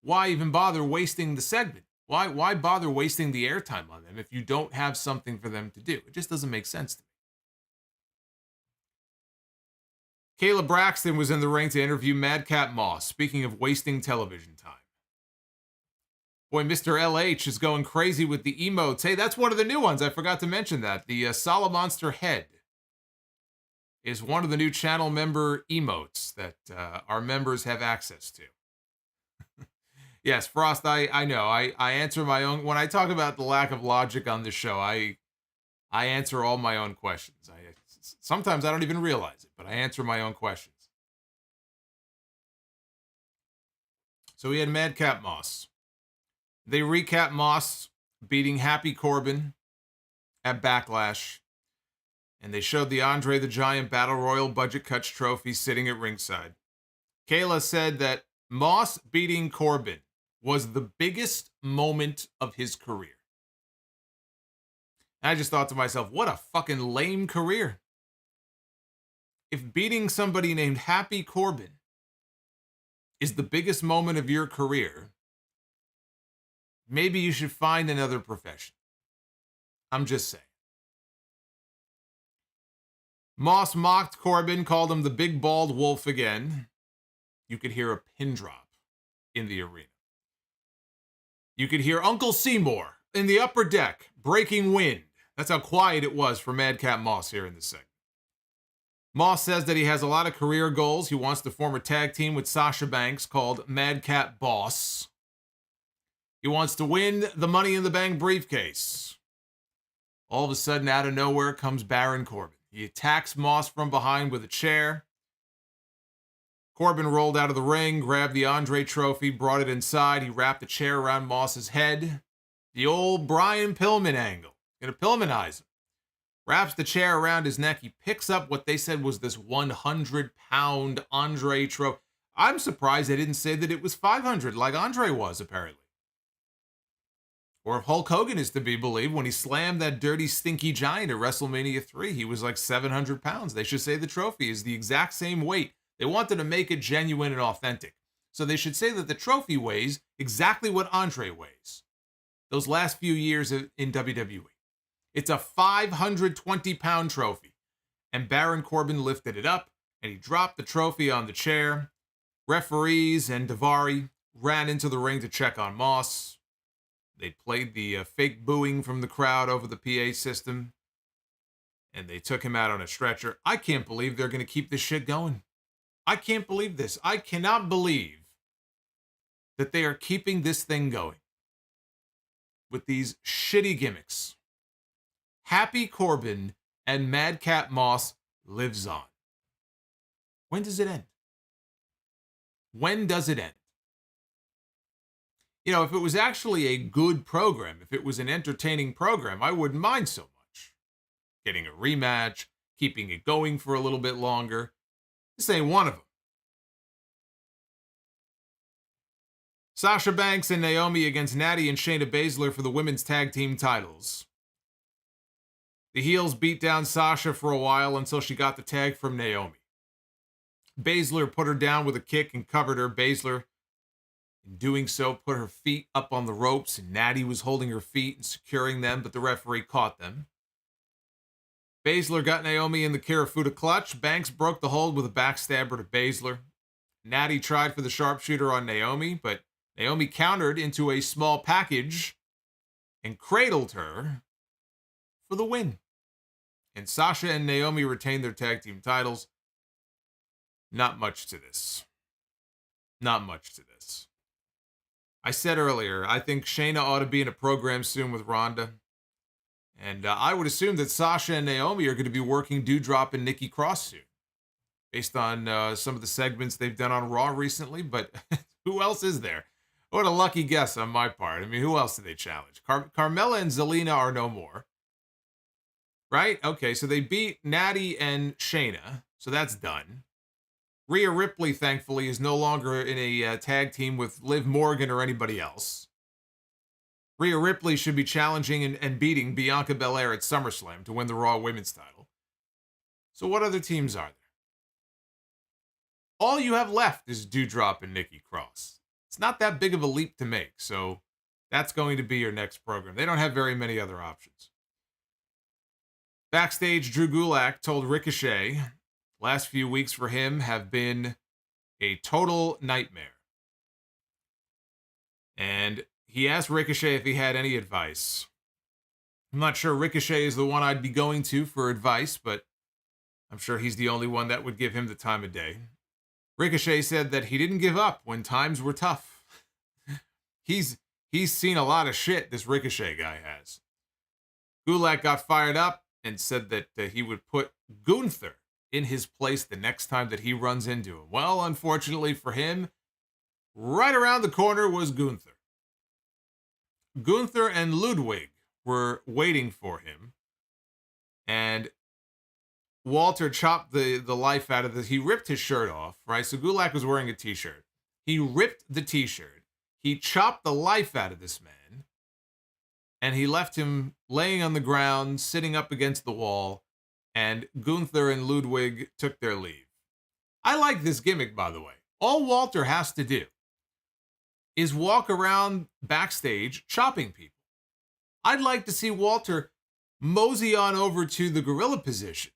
Why even bother wasting the segment? Why bother wasting the airtime on them if you don't have something for them to do? It just doesn't make sense to me. Kayla Braxton was in the ring to interview Madcap Moss, speaking of wasting television time. Boy, Mr. LH is going crazy with the emotes. Hey, that's one of the new ones. I forgot to mention that. The Solomonster head is one of the new channel member emotes that our members have access to. Yes, Frost, I know. I answer my own. When I talk about the lack of logic on this show, I answer all my own questions. Sometimes I don't even realize it, but I answer my own questions. So we had Madcap Moss. They recap Moss beating Happy Corbin at Backlash. And they showed the Andre the Giant Battle Royal Budget Cuts trophy sitting at ringside. Kayla said that Moss beating Corbin was the biggest moment of his career. I just thought to myself, what a fucking lame career. If beating somebody named Happy Corbin is the biggest moment of your career, maybe you should find another profession. I'm just saying. Moss mocked Corbin, called him the big bald wolf again. You could hear a pin drop in the arena. You could hear Uncle Seymour in the upper deck breaking wind. That's how quiet it was for Madcap Moss here in the segment. Moss says that he has a lot of career goals. He wants to form a tag team with Sasha Banks called Madcap Boss. He wants to win the Money in the Bank briefcase. All of a sudden, out of nowhere, comes Baron Corbin. He attacks Moss from behind with a chair. Corbin rolled out of the ring, grabbed the Andre trophy, brought it inside. He wrapped the chair around Moss's head. The old Brian Pillman angle. Gonna Pillmanize him. Wraps the chair around his neck. He picks up what they said was this 100-pound Andre trophy. I'm surprised they didn't say that it was 500 like Andre was, apparently. Or if Hulk Hogan is to be believed, when he slammed that dirty, stinky giant at WrestleMania 3, he was like 700 pounds. They should say the trophy is the exact same weight. They wanted to make it genuine and authentic. So they should say that the trophy weighs exactly what Andre weighs. Those last few years in WWE. It's a 520-pound trophy. And Baron Corbin lifted it up, and he dropped the trophy on the chair. Referees and Daivari ran into the ring to check on Moss. They played the fake booing from the crowd over the PA system. And they took him out on a stretcher. I can't believe they're going to keep this shit going. I can't believe this. I cannot believe that they are keeping this thing going with these shitty gimmicks. Happy Corbin and Madcap Moss lives on. When does it end? When does it end? You know, if it was actually a good program, if it was an entertaining program, I wouldn't mind so much. Getting a rematch, keeping it going for a little bit longer. This ain't one of them. Sasha Banks and Naomi against Natty and Shayna Baszler for the women's tag team titles. The heels beat down Sasha for a while until she got the tag from Naomi. Baszler put her down with a kick and covered her. Baszler, in doing so, put her feet up on the ropes, and Natty was holding her feet and securing them, but the referee caught them. Baszler got Naomi in the Kirifuda clutch. Banks broke the hold with a backstabber to Baszler. Natty tried for the sharpshooter on Naomi, but Naomi countered into a small package and cradled her for the win. And Sasha and Naomi retained their tag team titles. Not much to this. Not much to this. I said earlier, I think Shayna ought to be in a program soon with Ronda. And I would assume that Sasha and Naomi are going to be working Doudrop and Nikki Cross soon. Based on some of the segments they've done on Raw recently. But who else is there? What a lucky guess on my part. I mean, who else did they challenge? Carmella and Zelina are no more. Right? Okay, so they beat Natty and Shayna. So that's done. Rhea Ripley, thankfully, is no longer in a tag team with Liv Morgan or anybody else. Rhea Ripley should be challenging and beating Bianca Belair at SummerSlam to win the Raw Women's title. So what other teams are there? All you have left is Doudrop and Nikki Cross. It's not that big of a leap to make, so that's going to be your next program. They don't have very many other options. Backstage, Drew Gulak told Ricochet last few weeks for him have been a total nightmare. And he asked Ricochet if he had any advice. I'm not sure Ricochet is the one I'd be going to for advice, but I'm sure he's the only one that would give him the time of day. Ricochet said that he didn't give up when times were tough. He's seen a lot of shit, this Ricochet guy has. Gulak got fired up and said that he would put Gunther in his place the next time that he runs into him. Well, unfortunately for him, right around the corner was Gunther. Gunther and Ludwig were waiting for him, and Walter chopped the life out of this. He ripped his shirt off, right? So Gulak was wearing a t-shirt. He ripped the t-shirt. He chopped the life out of this man, and he left him laying on the ground, sitting up against the wall, and Gunther and Ludwig took their leave. I like this gimmick, by the way. All Walter has to do is walk around backstage chopping people. I'd like to see Walter mosey on over to the gorilla position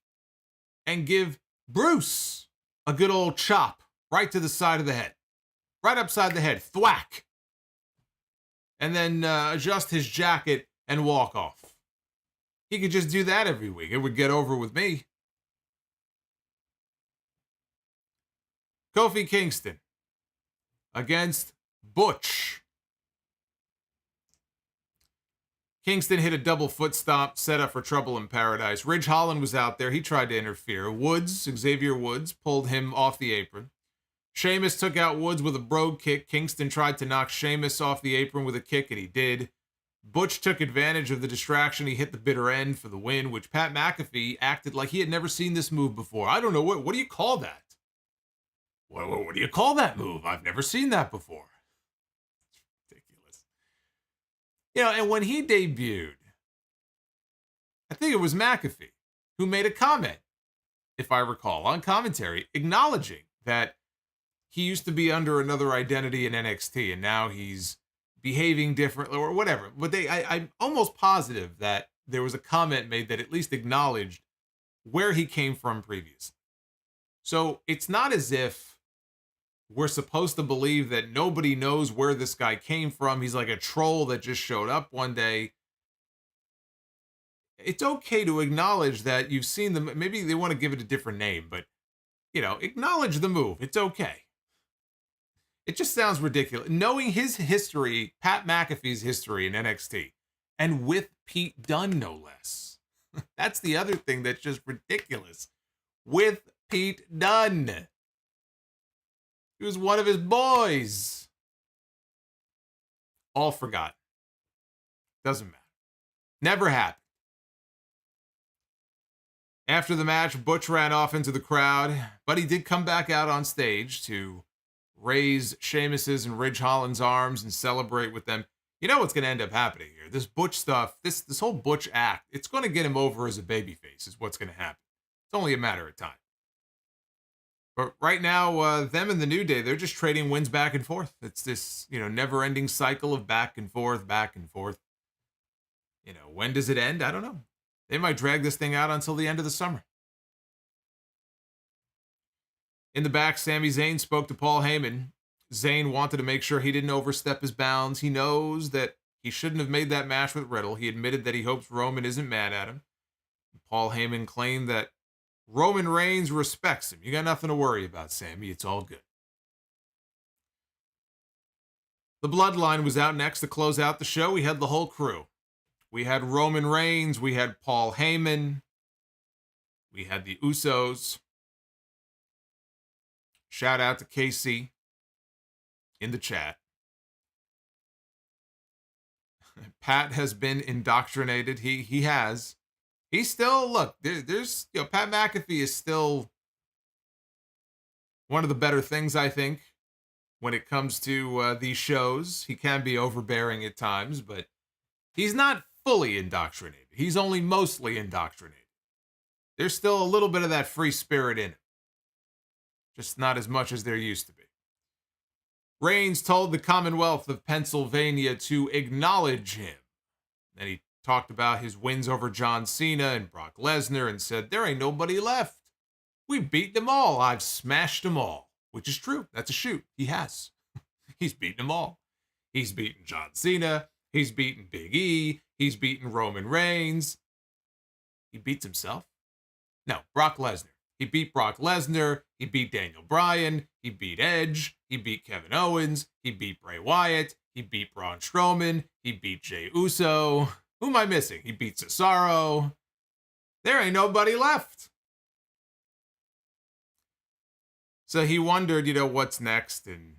and give Bruce a good old chop right to the side of the head. Right upside the head. Thwack. And then adjust his jacket and walk off. He could just do that every week. It would get over with me. Kofi Kingston against Butch. Kingston hit a double foot stomp, set up for trouble in paradise. Ridge Holland was out there. He tried to interfere. Xavier Woods, pulled him off the apron. Sheamus took out Woods with a brogue kick. Kingston tried to knock Sheamus off the apron with a kick, and he did. Butch took advantage of the distraction. He hit the bitter end for the win, which Pat McAfee acted like he had never seen this move before. I don't know, what do you call that? What do you call that move? I've never seen that before. You know, and when he debuted, I think it was McAfee who made a comment, if I recall, on commentary, acknowledging that he used to be under another identity in NXT and now he's behaving differently or whatever. But I'm almost positive that there was a comment made that at least acknowledged where he came from previously. So it's not as if we're supposed to believe that nobody knows where this guy came from. He's like a troll that just showed up one day. It's okay to acknowledge that you've seen them. Maybe they want to give it a different name, but, you know, acknowledge the move. It's okay. It just sounds ridiculous. Knowing his history, Pat McAfee's history in NXT, and with Pete Dunne, no less. That's the other thing that's just ridiculous. With Pete Dunne. He was one of his boys. All forgotten. Doesn't matter. Never happened. After the match, Butch ran off into the crowd, but he did come back out on stage to raise Sheamus's and Ridge Holland's arms and celebrate with them. You know what's going to end up happening here. This Butch stuff, this whole Butch act, it's going to get him over as a babyface is what's going to happen. It's only a matter of time. But right now, them and the New Day, they're just trading wins back and forth. It's this, never-ending cycle of back and forth, back and forth. When does it end? I don't know. They might drag this thing out until the end of the summer. In the back, Sami Zayn spoke to Paul Heyman. Zayn wanted to make sure he didn't overstep his bounds. He knows that he shouldn't have made that match with Riddle. He admitted that he hopes Roman isn't mad at him. Paul Heyman claimed that Roman Reigns respects him. You got nothing to worry about, Sammy. It's all good. The Bloodline was out next to close out the show. We had the whole crew. We had Roman Reigns. We had Paul Heyman. We had the Usos. Shout out to KC in the chat. Pat has been indoctrinated. He has. He's still, look, there's Pat McAfee is still one of the better things, I think, when it comes to these shows. He can be overbearing at times, but he's not fully indoctrinated. He's only mostly indoctrinated. There's still a little bit of that free spirit in him. Just not as much as there used to be. Reigns told the Commonwealth of Pennsylvania to acknowledge him. Then he talked about his wins over John Cena and Brock Lesnar and said, there ain't nobody left. We beat them all. I've smashed them all. Which is true. That's a shoot. He has. He's beaten them all. He's beaten John Cena. He's beaten Big E. He's beaten Roman Reigns. He beats himself? No, Brock Lesnar. He beat Brock Lesnar. He beat Daniel Bryan. He beat Edge. He beat Kevin Owens. He beat Bray Wyatt. He beat Braun Strowman. He beat Jey Uso. Who am I missing? He beat Cesaro. There ain't nobody left. So he wondered, what's next, and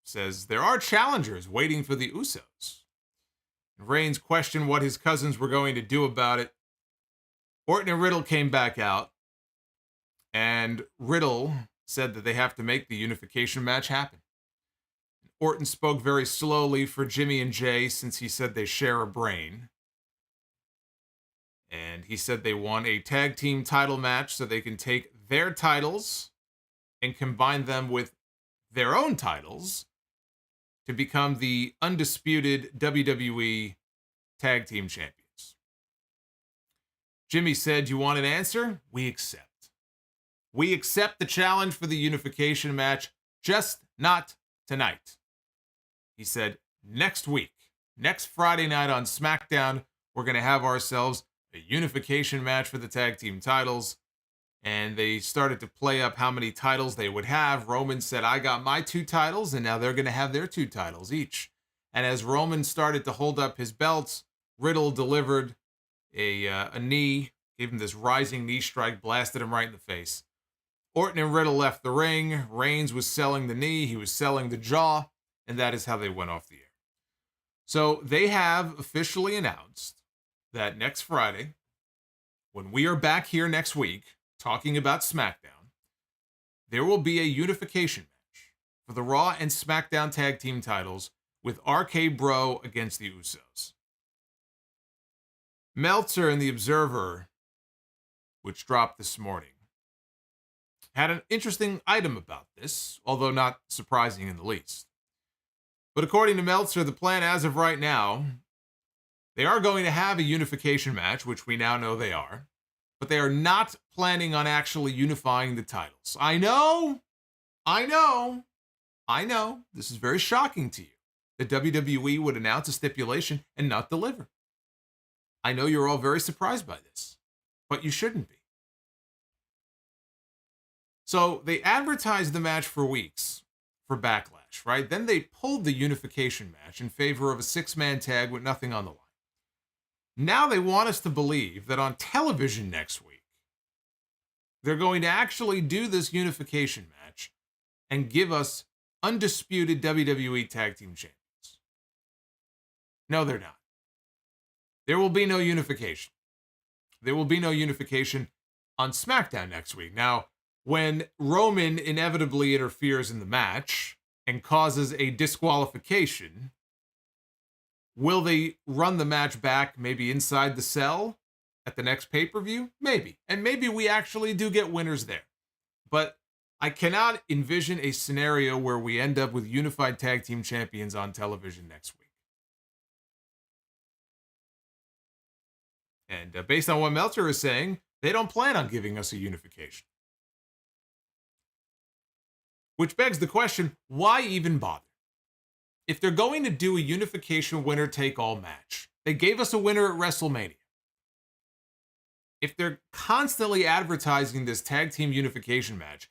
says there are challengers waiting for the Usos. And Reigns questioned what his cousins were going to do about it. Orton and Riddle came back out, and Riddle said that they have to make the unification match happen. Orton spoke very slowly for Jimmy and Jay since he said they share a brain. And he said they won a tag team title match so they can take their titles and combine them with their own titles to become the undisputed WWE Tag Team Champions. Jimmy said, "You want an answer? We accept. We accept the challenge for the unification match, just not tonight." He said, next week, next Friday night on SmackDown, we're going to have ourselves a unification match for the tag team titles. And they started to play up how many titles they would have. Roman said, I got my 2 titles, and now they're going to have their 2 titles each. And as Roman started to hold up his belts, Riddle delivered a knee, gave him this rising knee strike, blasted him right in the face. Orton and Riddle left the ring. Reigns was selling the knee. He was selling the jaw. And that is how they went off the air. So they have officially announced that next Friday, when we are back here next week, talking about SmackDown, there will be a unification match for the Raw and SmackDown tag team titles with RKBro against the Usos. Meltzer in The Observer, which dropped this morning, had an interesting item about this, although not surprising in the least. But according to Meltzer, the plan as of right now, they are going to have a unification match, which we now know they are, but they are not planning on actually unifying the titles. I know. This is very shocking to you that WWE would announce a stipulation and not deliver. I know you're all very surprised by this, but you shouldn't be. So they advertised the match for weeks for Backlash, right? Then they pulled the unification match in favor of a 6-man tag with nothing on the line. Now they want us to believe that on television next week, they're going to actually do this unification match and give us undisputed WWE Tag Team Champions. No, they're not. There will be no unification. There will be no unification on SmackDown next week. Now, when Roman inevitably interferes in the match and causes a disqualification, will they run the match back maybe inside the cell at the next pay-per-view? Maybe. And maybe we actually do get winners there. But I cannot envision a scenario where we end up with unified tag team champions on television next week. And based on what Meltzer is saying, they don't plan on giving us a unification. Which begs the question, why even bother? If they're going to do a unification winner-take-all match, they gave us a winner at WrestleMania. If they're constantly advertising this tag team unification match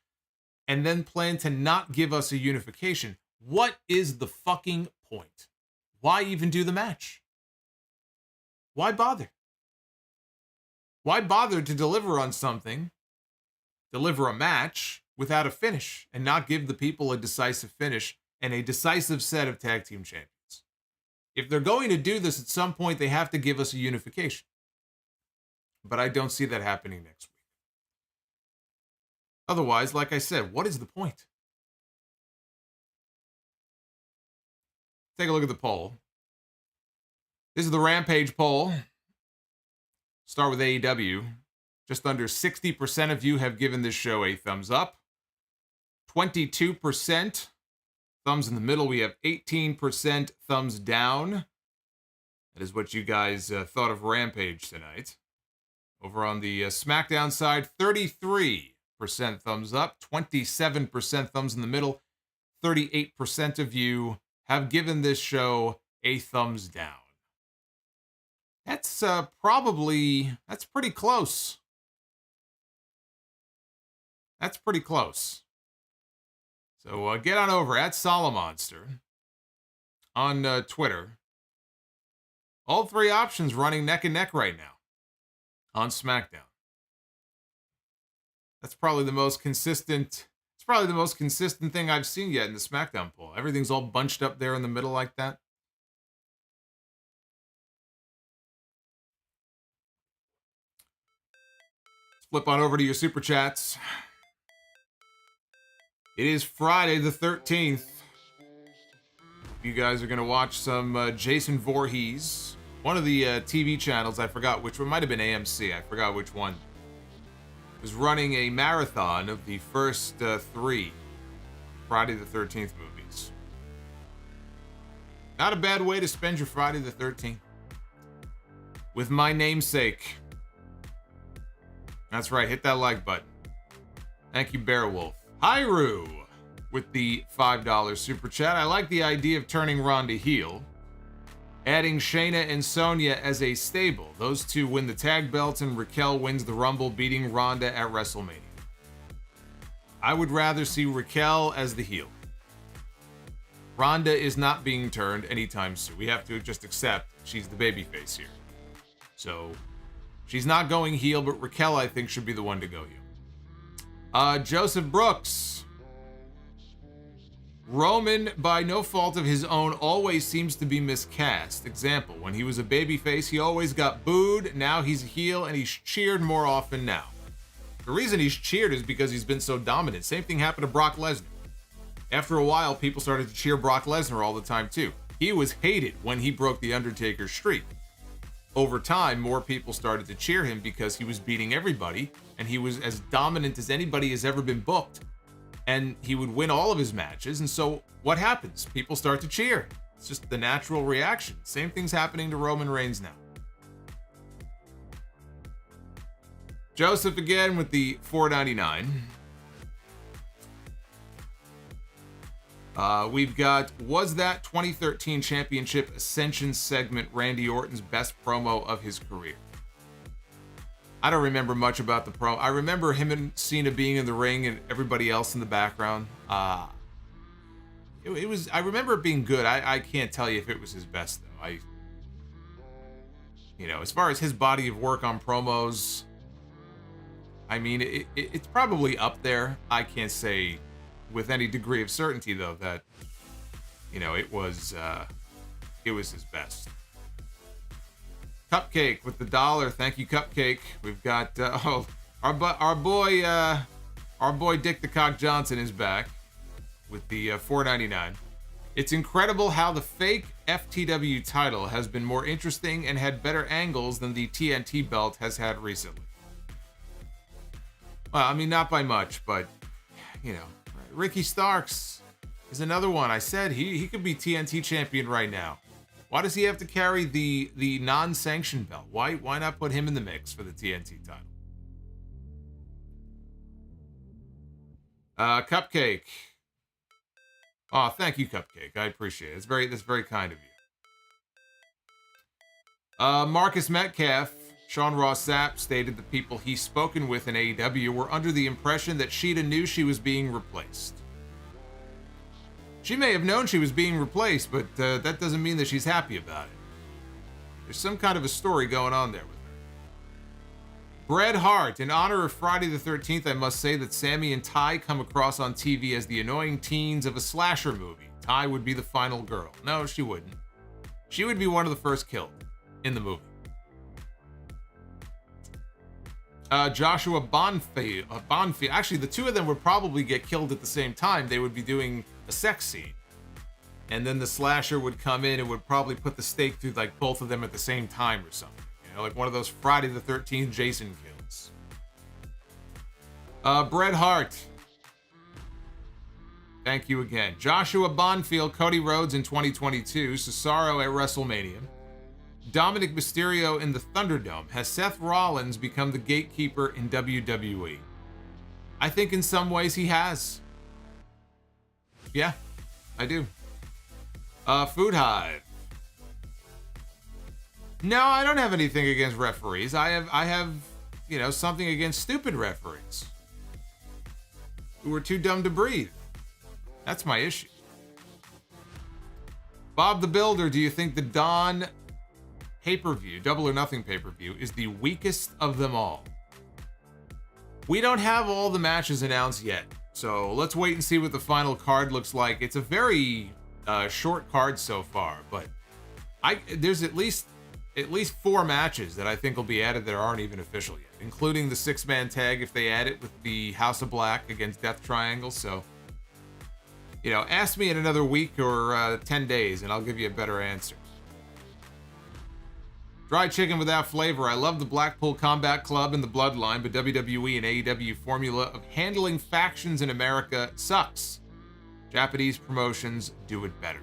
and then plan to not give us a unification, what is the fucking point? Why even do the match? Why bother? Why bother to deliver on something, deliver a match, without a finish and not give the people a decisive finish and a decisive set of tag team champions? If they're going to do this at some point, they have to give us a unification. But I don't see that happening next week. Otherwise, like I said, what is the point? Take a look at the poll. This is the Rampage poll. Start with AEW. Just under 60% of you have given this show a thumbs up. 22% thumbs in the middle. We have 18% thumbs down. That is what you guys thought of Rampage tonight. Over on the SmackDown side, 33% thumbs up, 27% thumbs in the middle, 38% of you have given this show a thumbs down. That's that's pretty close. That's pretty close. So get on over at Solomonster on Twitter. All three options running neck and neck right now on SmackDown. That's probably the most consistent. It's probably the most consistent thing I've seen yet in the SmackDown poll. Everything's all bunched up there in the middle like that. Let's flip on over to your super chats. It is Friday the 13th. You guys are going to watch some Jason Voorhees. One of the TV channels, I forgot which one, might have been AMC, I forgot which one, was running a marathon of the first three Friday the 13th movies. Not a bad way to spend your Friday the 13th. With my namesake. That's right, hit that like button. Thank you, Bearwolf. Hyru with the $5 super chat. I like the idea of turning Ronda heel. Adding Shayna and Sonya as a stable. Those two win the tag belts and Raquel wins the Rumble, beating Ronda at WrestleMania. I would rather see Raquel as the heel. Ronda is not being turned anytime soon. We have to just accept she's the babyface here. So she's not going heel, but Raquel, I think, should be the one to go heel. Joseph Brooks. Roman, by no fault of his own, always seems to be miscast. Example, when he was a babyface, he always got booed. Now he's a heel, and he's cheered more often now. The reason he's cheered is because he's been so dominant. Same thing happened to Brock Lesnar. After a while, people started to cheer Brock Lesnar all the time, too. He was hated when he broke the Undertaker's streak. Over time, more people started to cheer him because he was beating everybody, and he was as dominant as anybody has ever been booked. And he would win all of his matches, and so what happens? People start to cheer. It's just the natural reaction. Same thing's happening to Roman Reigns now. Joseph again with the $4.99. We've got, was that 2013 Championship Ascension segment Randy Orton's best promo of his career? I don't remember much about the promo. I remember him and Cena being in the ring and everybody else in the background. It was. I remember it being good. I can't tell you if it was his best though. As far as his body of work on promos, I mean, it's probably up there. I can't say with any degree of certainty though that it was his best. Cupcake with the $1. Thank you, Cupcake. We've got our boy Dick the Cock Johnson is back with the $4.99. It's incredible how the fake FTW title has been more interesting and had better angles than the TNT belt has had recently. Well, I mean, not by much, but Ricky Starks is another one. I said he could be TNT champion right now. Why does he have to carry the non-sanctioned belt? Why not put him in the mix for the TNT title? Cupcake. Oh, thank you, Cupcake. I appreciate it. That's very kind of you. Marcus Metcalf, Sean Ross Sapp stated the people he's spoken with in AEW were under the impression that Shida knew she was being replaced. She may have known she was being replaced, but that doesn't mean that she's happy about it. There's some kind of a story going on there with her. Bret Hart, in honor of Friday the 13th, I must say that Sammy and Ty come across on TV as the annoying teens of a slasher movie. Ty would be the final girl. No, she wouldn't. She would be one of the first killed in the movie. Joshua Bonfield. Actually, the two of them would probably get killed at the same time. They would be doing a sex scene. And then the slasher would come in and would probably put the stake through like both of them at the same time or something. Like one of those Friday the 13th Jason kills. Bret Hart. Thank you again. Joshua Bonfield, Cody Rhodes in 2022, Cesaro at WrestleMania. Dominic Mysterio in the Thunderdome. Has Seth Rollins become the gatekeeper in WWE? I think in some ways he has. Yeah, I do. Food Hive. No, I don't have anything against referees. I have, something against stupid referees who are too dumb to breathe. That's my issue. Bob the Builder, do you think the Dawn pay-per-view, Double or Nothing pay-per-view, is the weakest of them all? We don't have all the matches announced yet, so let's wait and see what the final card looks like. It's a very short card so far, but there's at least 4 matches that I think will be added that aren't even official yet, including the 6-man tag if they add it with the House of Black against Death Triangle. So, ask me in another week or 10 days and I'll give you a better answer. Dry chicken without flavor. I love the Blackpool Combat Club and the Bloodline, but WWE and AEW formula of handling factions in America sucks. Japanese promotions do it better.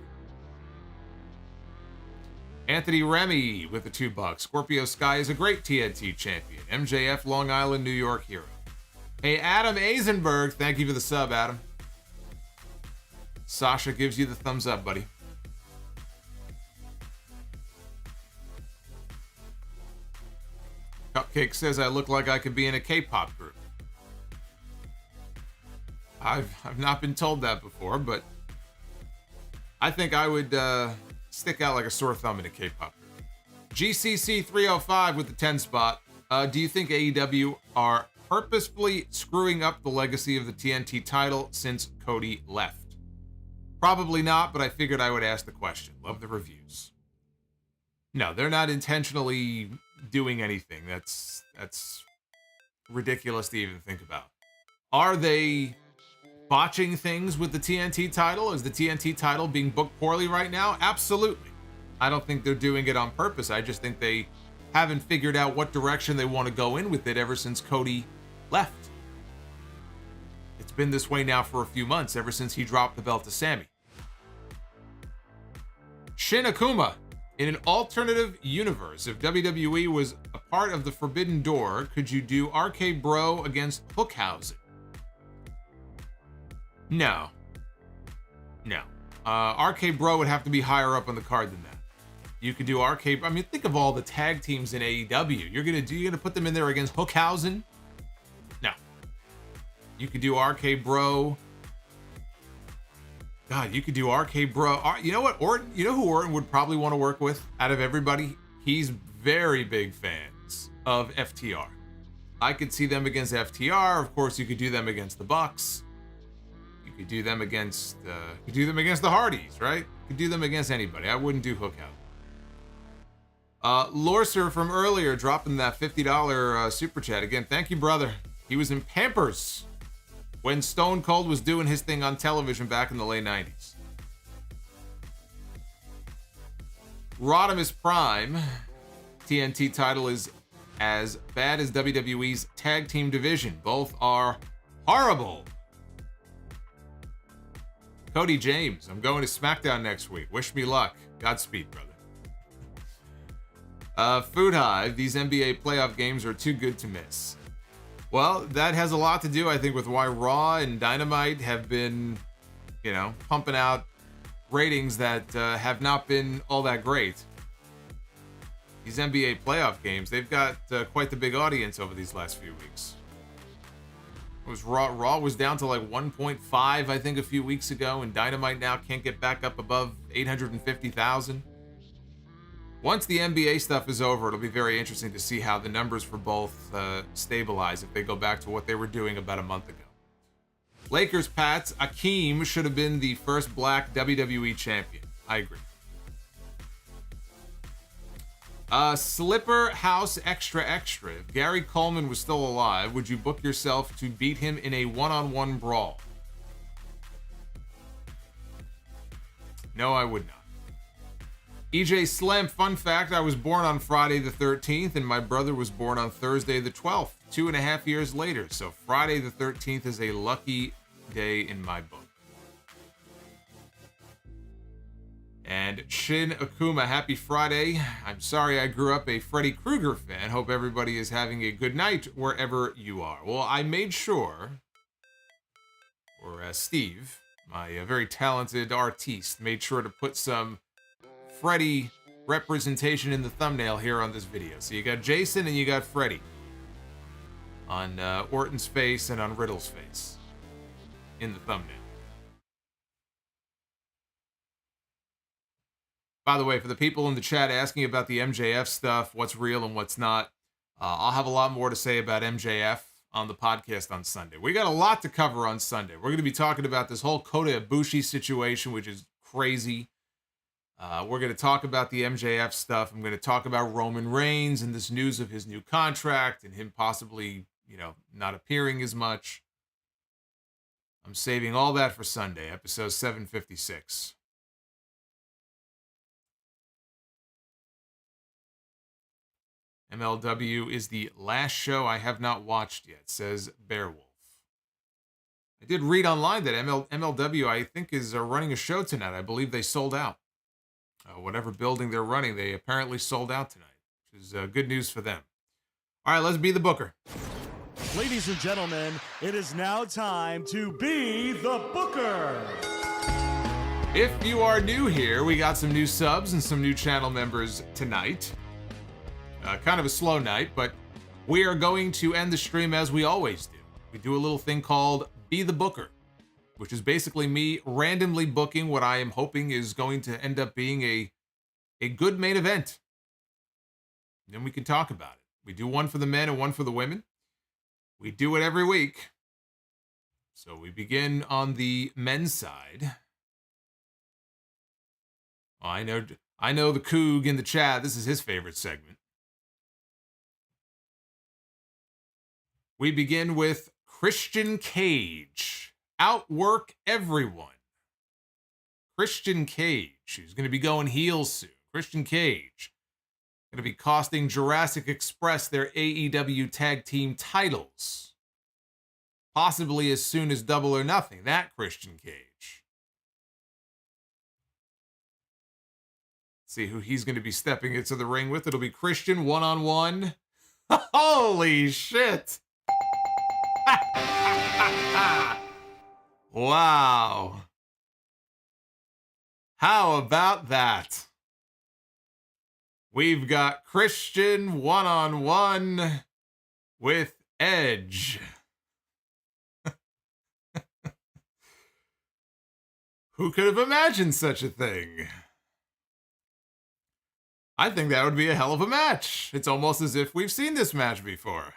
Anthony Remy with the $2. Scorpio Sky is a great TNT champion. MJF Long Island, New York hero. Hey, Adam Eisenberg. Thank you for the sub, Adam. Sasha gives you the thumbs up, buddy. Cupcake says I look like I could be in a K-pop group. I've not been told that before, but I think I would stick out like a sore thumb in a K-pop group. GCC 305 with the 10 spot. Do you think AEW are purposefully screwing up the legacy of the TNT title since Cody left? Probably not, but I figured I would ask the question. Love the reviews. No, they're not intentionally doing anything. That's ridiculous to even think about. Are they botching things with the TNT title? Is the TNT title being booked poorly right now? Absolutely. I don't think they're doing it on purpose. I just think they haven't figured out what direction they want to go in with it ever since Cody left. It's been this way now for a few months, ever since he dropped the belt to Sammy. Shin Akuma. In an alternative universe, if WWE was a part of the Forbidden Door, could you do RK-Bro against Hookhausen? No. RK-Bro would have to be higher up on the card than that. You could do RK. I mean, think of all the tag teams in AEW. You're gonna put them in there against Hookhausen? No. You could do RK-Bro. God, you could do RK-Bro. You know what? Orton. You know who Orton would probably want to work with out of everybody? He's very big fans of FTR. I could see them against FTR. Of course, you could do them against the Bucks. You could do them against. You could do them against the Hardys, right? You could do them against anybody. I wouldn't do Hookout. Lorser from earlier dropping that $50 super chat again. Thank you, brother. He was in Pampers when Stone Cold was doing his thing on television back in the late 90s. Rodimus Prime. TNT title is as bad as WWE's tag team division. Both are horrible. Cody James. I'm going to SmackDown next week. Wish me luck. Godspeed, brother. Food Hive. These NBA playoff games are too good to miss. Well, that has a lot to do, I think, with why Raw and Dynamite have been, pumping out ratings that have not been all that great. These NBA playoff games, they've got quite the big audience over these last few weeks. It was Raw was down to like 1.5, I think, a few weeks ago, and Dynamite now can't get back up above 850,000. Once the NBA stuff is over, it'll be very interesting to see how the numbers for both stabilize if they go back to what they were doing about a month ago. Lakers Pats. Akeem should have been the first black WWE champion. I agree. Slipper House Extra Extra. If Gary Coleman was still alive, would you book yourself to beat him in a one-on-one brawl? No, I would not. EJ Slam, fun fact, I was born on Friday the 13th and my brother was born on Thursday the 12th, 2.5 years later. So Friday the 13th is a lucky day in my book. And Shin Akuma, happy Friday. I'm sorry I grew up a Freddy Krueger fan. Hope everybody is having a good night wherever you are. Well, I made sure, or Steve, my very talented artiste, made sure to put some Freddie representation in the thumbnail here on this video. So you got Jason and you got Freddie on Orton's face and on Riddle's face in the thumbnail. By the way, for the people in the chat asking about the MJF stuff, what's real and what's not, I'll have a lot more to say about MJF on the podcast on Sunday. We got a lot to cover on Sunday. We're going to be talking about this whole Kota Ibushi situation, which is crazy. We're going to talk about the MJF stuff. I'm going to talk about Roman Reigns and this news of his new contract and him possibly, not appearing as much. I'm saving all that for Sunday, episode 756. MLW is the last show I have not watched yet, says Bearwolf. I did read online that MLW, I think, is running a show tonight. I believe they sold out. Whatever building they're running, they apparently sold out tonight, which is good news for them. All right, let's be the booker. Ladies and gentlemen, it is now time to be the booker. If you are new here, we got some new subs and some new channel members tonight. Kind of a slow night, but we are going to end the stream as we always do. We do a little thing called Be the Booker, which is basically me randomly booking what I am hoping is going to end up being a good main event. Then we can talk about it. We do one for the men and one for the women. We do it every week. So we begin on the men's side. Oh, I know the Coog in the chat. This is his favorite segment. We begin with Christian Cage. Outwork everyone. Christian Cage, who's going to be going heel soon. Christian Cage, going to be costing Jurassic Express their AEW tag team titles. Possibly as soon as Double or Nothing. That Christian Cage. Let's see who he's going to be stepping into the ring with. It'll be Christian one-on-one. Holy shit. Wow. How about that? We've got Christian one-on-one with Edge. Who could have imagined such a thing? I think that would be a hell of a match. It's almost as if we've seen this match before.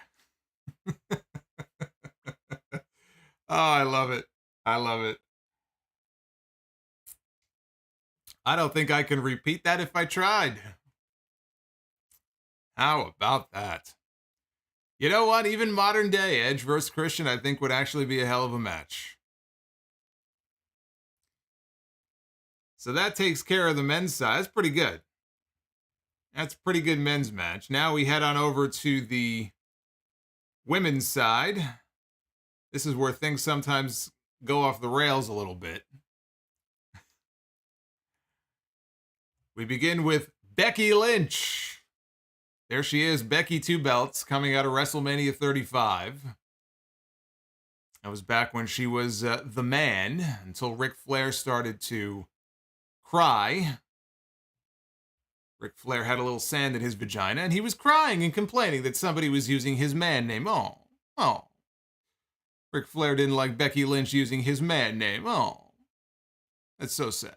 Oh, I love it. I love it. I don't think I can repeat that if I tried. How about that? You know what? Even modern day Edge versus Christian, I think would actually be a hell of a match. So that takes care of the men's side. That's pretty good. That's a pretty good men's match. Now we head on over to the women's side. This is where things sometimes go off the rails a little bit. We begin with Becky Lynch. There she is, Becky Two Belts, coming out of WrestleMania 35. That was back when she was the man, until Ric Flair started to cry. Ric Flair had a little sand in his vagina, and he was crying and complaining that somebody was using his man name. Oh. Ric Flair didn't like Becky Lynch using his man name. Oh. That's so sad.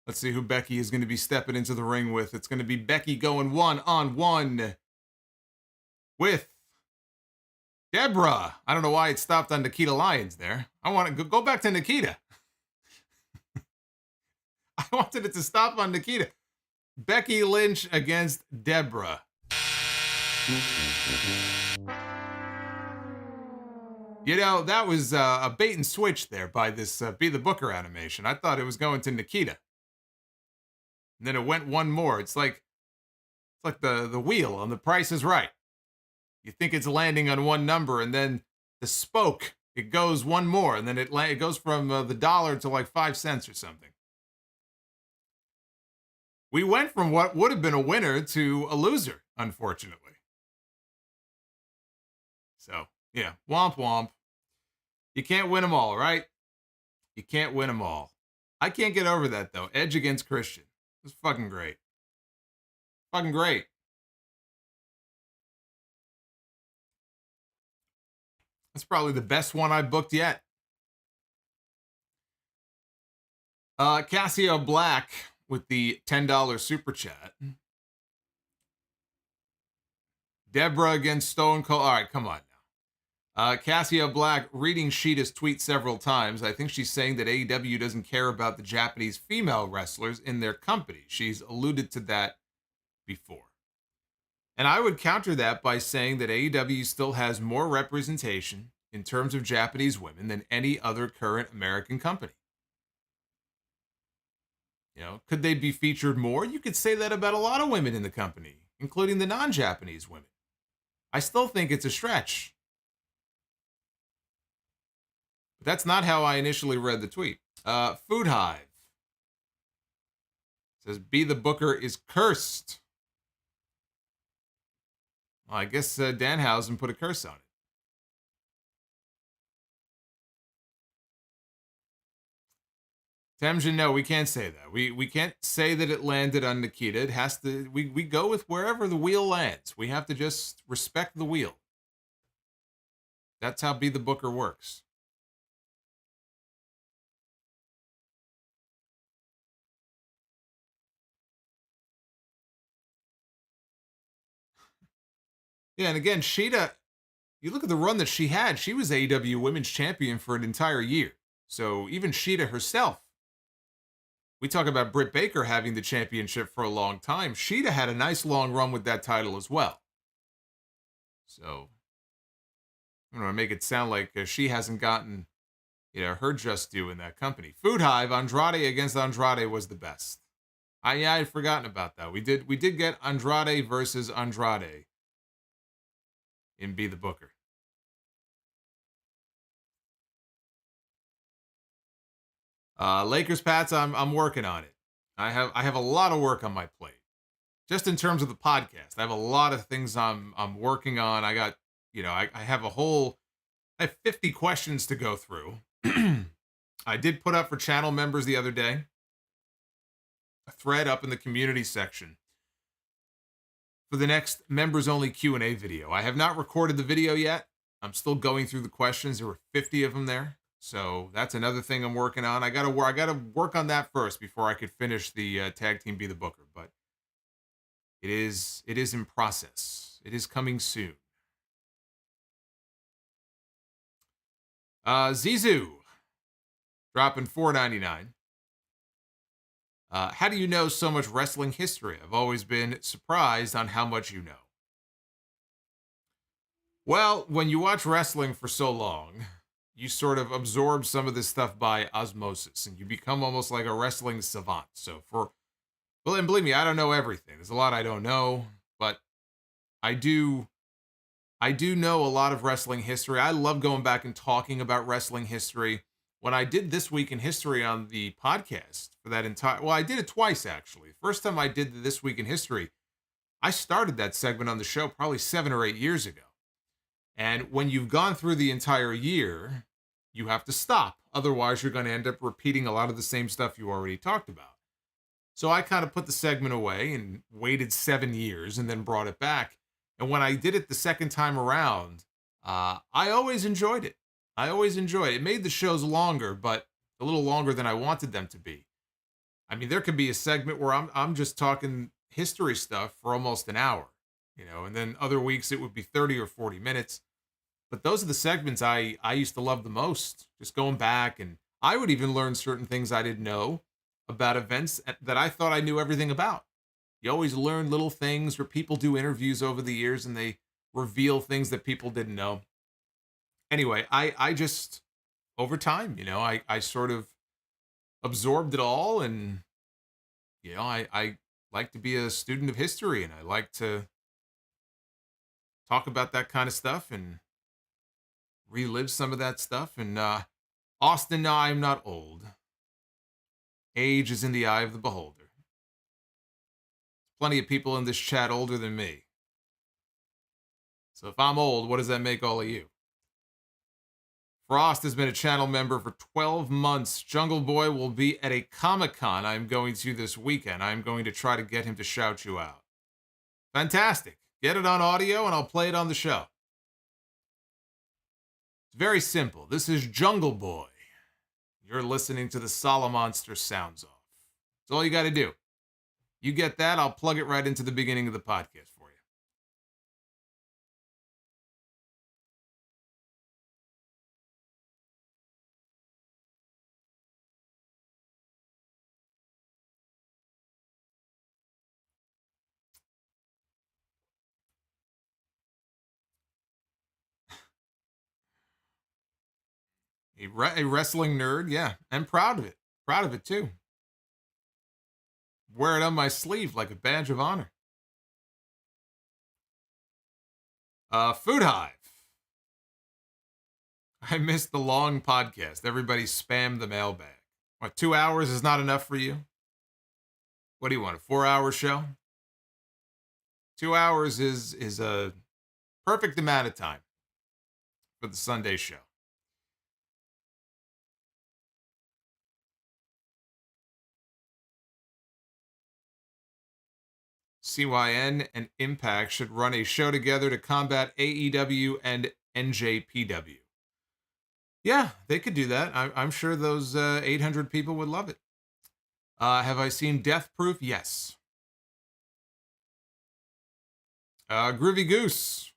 Let's see who Becky is going to be stepping into the ring with. It's going to be Becky going one-on-one with Deborah. I don't know why it stopped on Nikita Lyons there. I want to go back to Nikita. I wanted it to stop on Nikita. Becky Lynch against Deborah. You know, that was a bait and switch there by this Be the Booker animation. I thought it was going to Nikita. And then it went one more. It's like the wheel on The Price is Right. You think it's landing on one number, and then the spoke, it goes one more, and then it goes from the dollar to like 5 cents or something. We went from what would have been a winner to a loser, unfortunately. So, yeah, womp womp. You can't win them all, right? You can't win them all. I can't get over that, though. Edge against Christian. It was fucking great. Fucking great. That's probably the best one I booked yet. Cassio Black with the $10 super chat. Deborah against Stone Cold. All right, come on now. Cassio Black reading Sheeta's tweet several times. I think she's saying that AEW doesn't care about the Japanese female wrestlers in their company. She's alluded to that before. And I would counter that by saying that AEW still has more representation in terms of Japanese women than any other current American company. You know, could they be featured more? You could say that about a lot of women in the company, including the non-Japanese women. I still think it's a stretch. But that's not how I initially read the tweet. Food Hive says, Be the Booker is cursed. Well, I guess Danhausen put a curse on it. Temjin, no, we can't say that. We can't say that it landed on Nikita. It has to. We go with wherever the wheel lands. We have to just respect the wheel. That's how Be the Booker works. Yeah, and again, Sheeta, you look at the run that she had. She was AEW Women's Champion for an entire year. So even Sheeta herself. We talk about Britt Baker having the championship for a long time. Sheeta had a nice long run with that title as well. So, I don't want to make it sound like she hasn't gotten, her just due in that company. Food Hive, Andrade against Andrade was the best. I had forgotten about that. We did get Andrade versus Andrade in Be the Booker. Lakers Pats, I'm working on it. I have a lot of work on my plate. Just in terms of the podcast, I have a lot of things I'm working on. I got, I have I have 50 questions to go through. I did put up for channel members the other day a thread up in the community section for the next members only Q&A video. I have not recorded the video yet. I'm still going through the questions. There were 50 of them there. So that's another thing I'm working on. I gotta work on that first before I could finish the tag team Be the Booker. But it is in process. It is coming soon. Zizou dropping $4.99. How do you know so much wrestling history? I've always been surprised on how much you know. Well, when you watch wrestling for so long, you sort of absorb some of this stuff by osmosis, and you become almost like a wrestling savant. So and believe me, I don't know everything. There's a lot I don't know, but I do know a lot of wrestling history. I love going back and talking about wrestling history. When I did This Week in History on the podcast for that I did it twice, actually. First time I did the This Week in History, I started that segment on the show probably 7 or 8 years ago. And when you've gone through the entire year, you have to stop. Otherwise, you're going to end up repeating a lot of the same stuff you already talked about. So I kind of put the segment away and waited 7 years and then brought it back. And when I did it the second time around, I always enjoyed it. It made the shows longer, but a little longer than I wanted them to be. I mean, there could be a segment where I'm just talking history stuff for almost an hour, and then other weeks it would be 30 or 40 minutes. But those are the segments I used to love the most, just going back, and I would even learn certain things I didn't know about events that I thought I knew everything about. You always learn little things where people do interviews over the years and they reveal things that people didn't know. Anyway, I just, over time, I sort of absorbed it all, and, I like to be a student of history, and I like to talk about that kind of stuff and relive some of that stuff. And Austin, no, I'm not old. Age is in the eye of the beholder. Plenty of people in this chat older than me. So if I'm old, what does that make all of you? Frost has been a channel member for 12 months. Jungle Boy will be at a Comic-Con I'm going to this weekend. I'm going to try to get him to shout you out. Fantastic. Get it on audio and I'll play it on the show. It's very simple. This is Jungle Boy. You're listening to the Solomonster Sounds Off. That's all you got to do. You get that, I'll plug it right into the beginning of the podcast for you. A wrestling nerd, yeah. I'm proud of it. Proud of it, too. Wear it on my sleeve like a badge of honor. Food Hive. I missed the long podcast. Everybody spammed the mailbag. What, 2 hours is not enough for you? What do you want, a 4-hour show? 2 hours is a perfect amount of time for the Sunday show. CYN and Impact should run a show together to combat AEW and NJPW. Yeah, they could do that. I'm sure those 800 people would love it. Have I seen Death Proof? Yes. Groovy Goose.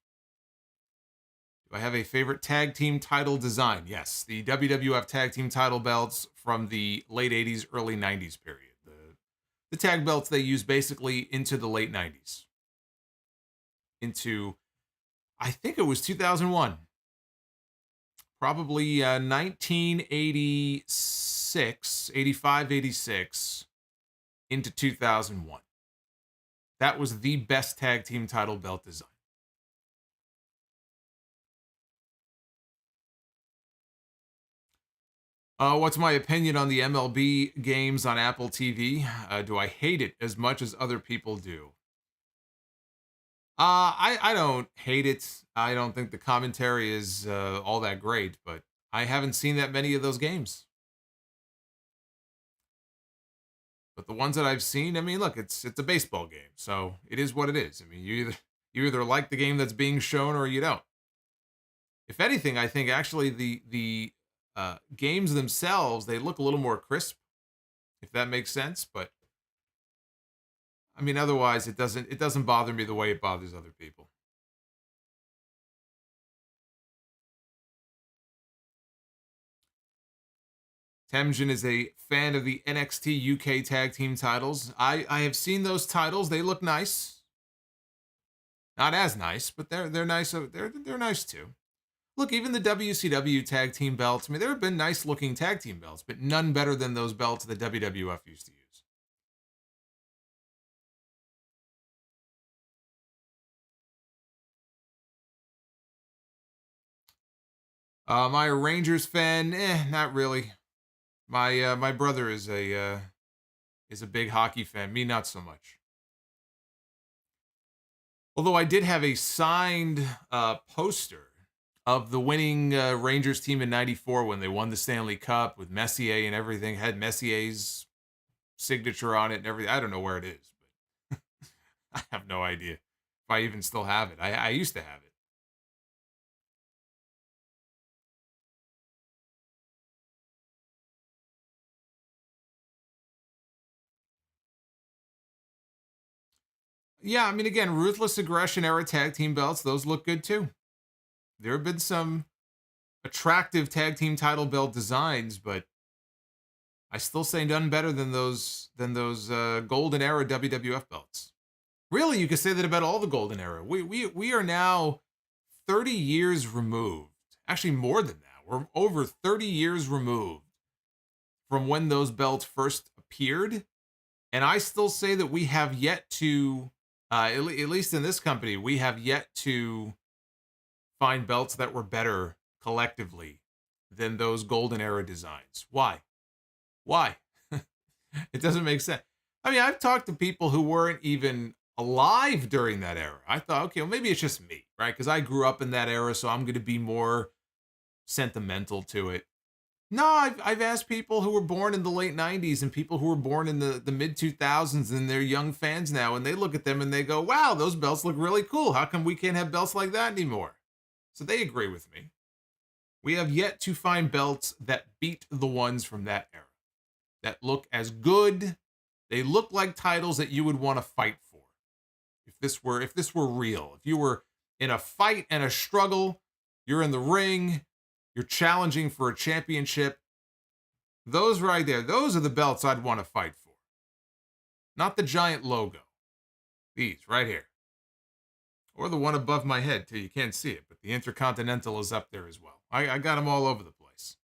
Do I have a favorite tag team title design? Yes, the WWF tag team title belts from the late 80s, early 90s period. The tag belts they used basically into the late 90s. Into, I think it was 2001. Probably 1986, 85, 86, into 2001. That was the best tag team title belt design. What's my opinion on the MLB games on Apple TV? Do I hate it as much as other people do? I don't hate it. I don't think the commentary is all that great, but I haven't seen that many of those games. But the ones that I've seen, I mean, look, it's a baseball game, so it is what it is. I mean, you either like the game that's being shown or you don't. If anything, I think actually the games themselves, they look a little more crisp, if that makes sense. But I mean, otherwise, it doesn't bother me the way it bothers other people. Temjin is a fan of the NXT UK tag team titles. I have seen those titles. They look nice. Not as nice, but they're nice. They're nice too. Look, even the WCW tag team belts, I mean, there have been nice looking tag team belts, but none better than those belts the WWF used to use. Am I a Rangers fan? Not really. My brother is a big hockey fan. Me, not so much. Although I did have a signed poster of the winning Rangers team in '94 when they won the Stanley Cup with Messier and everything. Had Messier's signature on it and everything. I don't know where it is, but I have no idea if I even still have it. I used to have it. Yeah, I mean, again, Ruthless Aggression era tag team belts, those look good too. There have been some attractive tag team title belt designs, but I still say none better than those golden era WWF belts. Really, you could say that about all the golden era. We are now 30 years removed. Actually, more than that. We're over 30 years removed from when those belts first appeared. And I still say that we have yet to, at least in this company, we have yet to find belts that were better collectively than those golden era designs. Why? It doesn't make sense. I mean, I've talked to people who weren't even alive during that era. I thought, okay, well, maybe it's just me, right? Because I grew up in that era, so I'm going to be more sentimental to it. No, I've asked people who were born in the late 90s and people who were born in the mid 2000s, and they're young fans now, and they look at them and they go, wow, those belts look really cool. How come we can't have belts like that anymore? So they agree with me. We have yet to find belts that beat the ones from that era, that look as good. They look like titles that you would want to fight for. If this were real, if you were in a fight and a struggle, you're in the ring, you're challenging for a championship, those right there, those are the belts I'd want to fight for. Not the giant logo. These right here. Or the one above my head, too. You can't see it, but the Intercontinental is up there as well. I got them all over the place.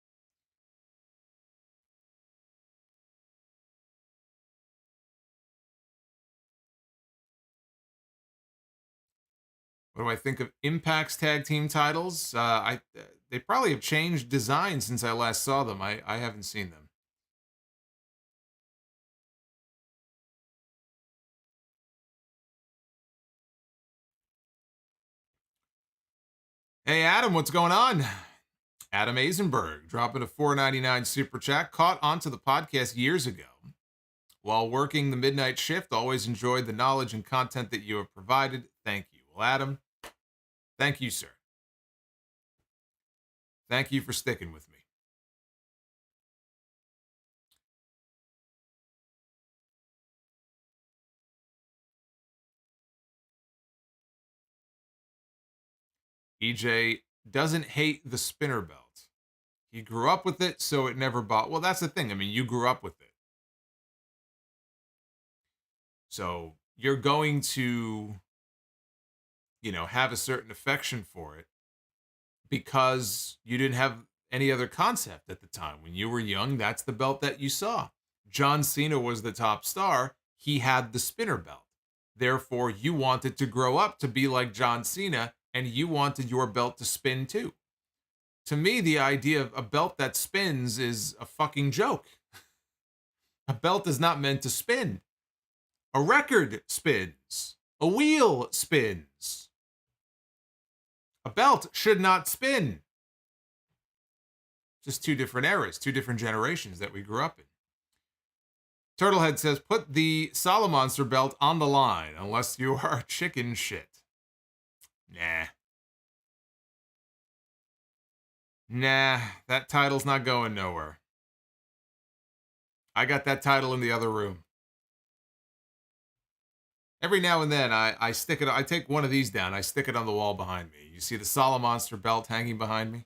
What do I think of Impact's tag team titles? They probably have changed design since I last saw them. I haven't seen them. Hey, Adam, what's going on? Adam Eisenberg dropping a $4.99 super chat. Caught onto the podcast years ago. While working the midnight shift, always enjoyed the knowledge and content that you have provided. Thank you. Well, Adam, thank you, sir. Thank you for sticking with me. EJ doesn't hate the spinner belt. He grew up with it, so it never bought. Well, that's the thing. I mean, you grew up with it. So you're going to, have a certain affection for it because you didn't have any other concept at the time. When you were young, that's the belt that you saw. John Cena was the top star. He had the spinner belt. Therefore, you wanted to grow up to be like John Cena, and you wanted your belt to spin too. To me, the idea of a belt that spins is a fucking joke. A belt is not meant to spin. A record spins. A wheel spins. A belt should not spin. Just two different eras, two different generations that we grew up in. Turtlehead says, put the Solomonster belt on the line unless you are chicken shit. Nah, that title's not going nowhere. I got that title in the other room. Every now and then, I stick it. I take one of these down. I stick it on the wall behind me. You see the Solomonster belt hanging behind me?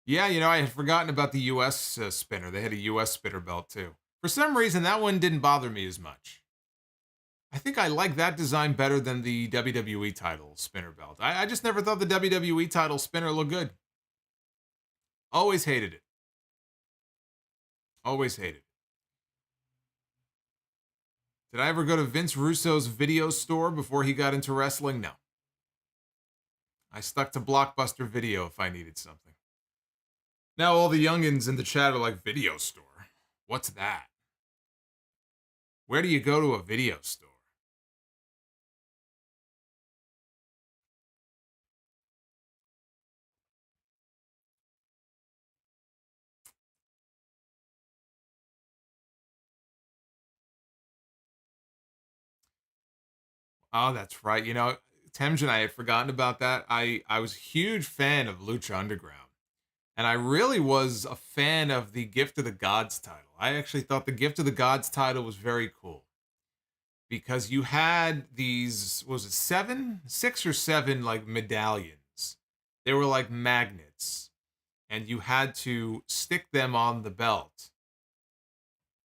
Yeah, I had forgotten about the U.S. Spinner. They had a U.S. spinner belt, too. For some reason, that one didn't bother me as much. I think I like that design better than the WWE title spinner belt. I just never thought the WWE title spinner looked good. Always hated it. Always hated it. Did I ever go to Vince Russo's video store before he got into wrestling? No. I stuck to Blockbuster Video if I needed something. Now all the youngins in the chat are like, video store? What's that? Where do you go to a video store? Oh, that's right. Temj, I had forgotten about that. I was a huge fan of Lucha Underground. And I really was a fan of the Gift of the Gods title. I actually thought the Gift of the Gods title was very cool. Because you had these, was it 6 or 7 like medallions. They were like magnets. And you had to stick them on the belt.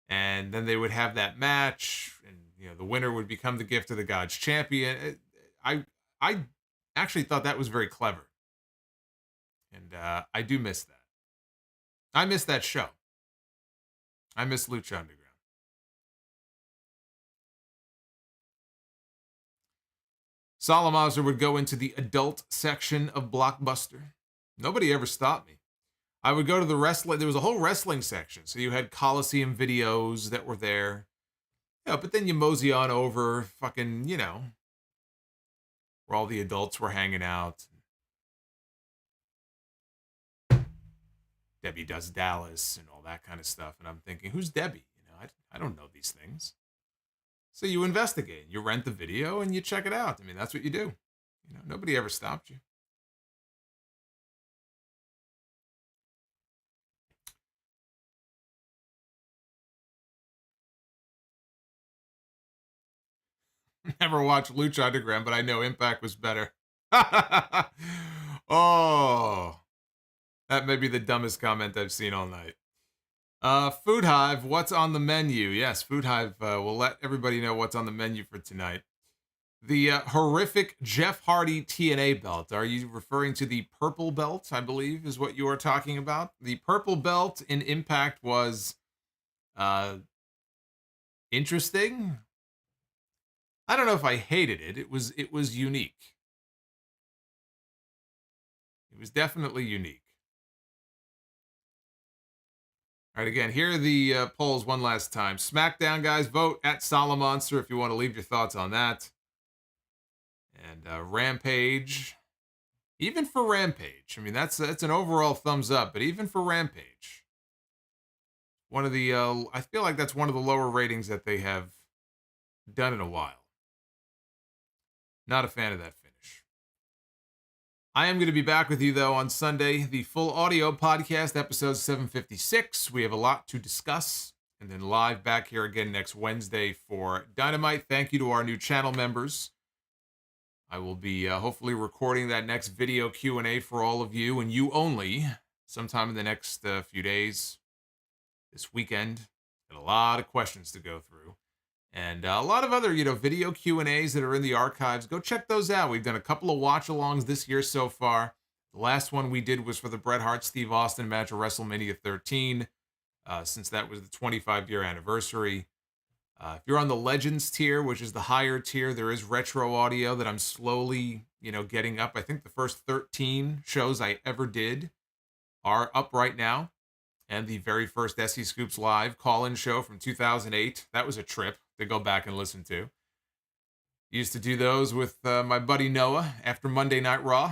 And then they would have that match, and the winner would become the Gift of the Gods champion. I actually thought that was very clever. And I do miss that. I miss that show. I miss Lucha Underground. Solomonster would go into the adult section of Blockbuster. Nobody ever stopped me. I would go to the wrestling. There was a whole wrestling section. So you had Coliseum videos that were there. Yeah, but then you mosey on over fucking, where all the adults were hanging out. Debbie Does Dallas and all that kind of stuff. And I'm thinking, who's Debbie? I don't know these things. So you investigate. You rent the video and you check it out. I mean, that's what you do. Nobody ever stopped you. Never watched Lucha Underground, but I know Impact was better. Oh, that may be the dumbest comment I've seen all night. Food Hive, what's on the menu? Yes, Food Hive will let everybody know what's on the menu for tonight. The horrific Jeff Hardy TNA belt. Are you referring to the purple belt, I believe, is what you are talking about? The purple belt in Impact was interesting. I don't know if I hated it. It was unique. It was definitely unique. All right, again, here are the polls one last time. SmackDown, guys, vote at Solomonster if you want to leave your thoughts on that. And Rampage, even for Rampage, I mean, that's an overall thumbs up, but even for Rampage, one of the, I feel like that's one of the lower ratings that they have done in a while. Not a fan of that finish. I am going to be back with you, though, on Sunday. The full audio podcast, episode 756. We have a lot to discuss. And then live back here again next Wednesday for Dynamite. Thank you to our new channel members. I will be hopefully recording that next video Q&A for all of you, and you only, sometime in the next few days, this weekend. Got a lot of questions to go through. And a lot of other, video Q&As that are in the archives. Go check those out. We've done a couple of watch-alongs this year so far. The last one we did was for the Bret Hart-Steve Austin match of WrestleMania 13, since that was the 25-year anniversary. If you're on the Legends tier, which is the higher tier, there is retro audio that I'm slowly, getting up. I think the first 13 shows I ever did are up right now. And the very first SE Scoops Live call-in show from 2008. That was a trip to go back and listen to. Used to do those with my buddy Noah after Monday Night Raw.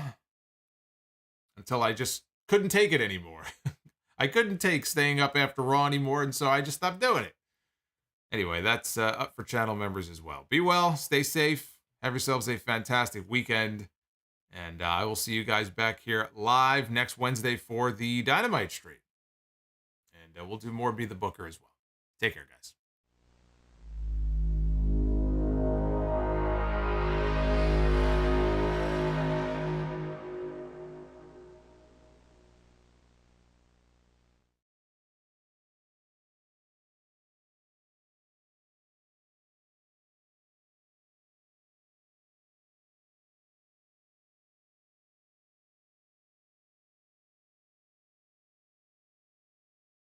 Until I just couldn't take it anymore. I couldn't take staying up after Raw anymore, and so I just stopped doing it. Anyway, that's up for channel members as well. Be well, stay safe, have yourselves a fantastic weekend, and I will see you guys back here live next Wednesday for the Dynamite stream. And we'll do more Be the Booker as well. Take care, guys.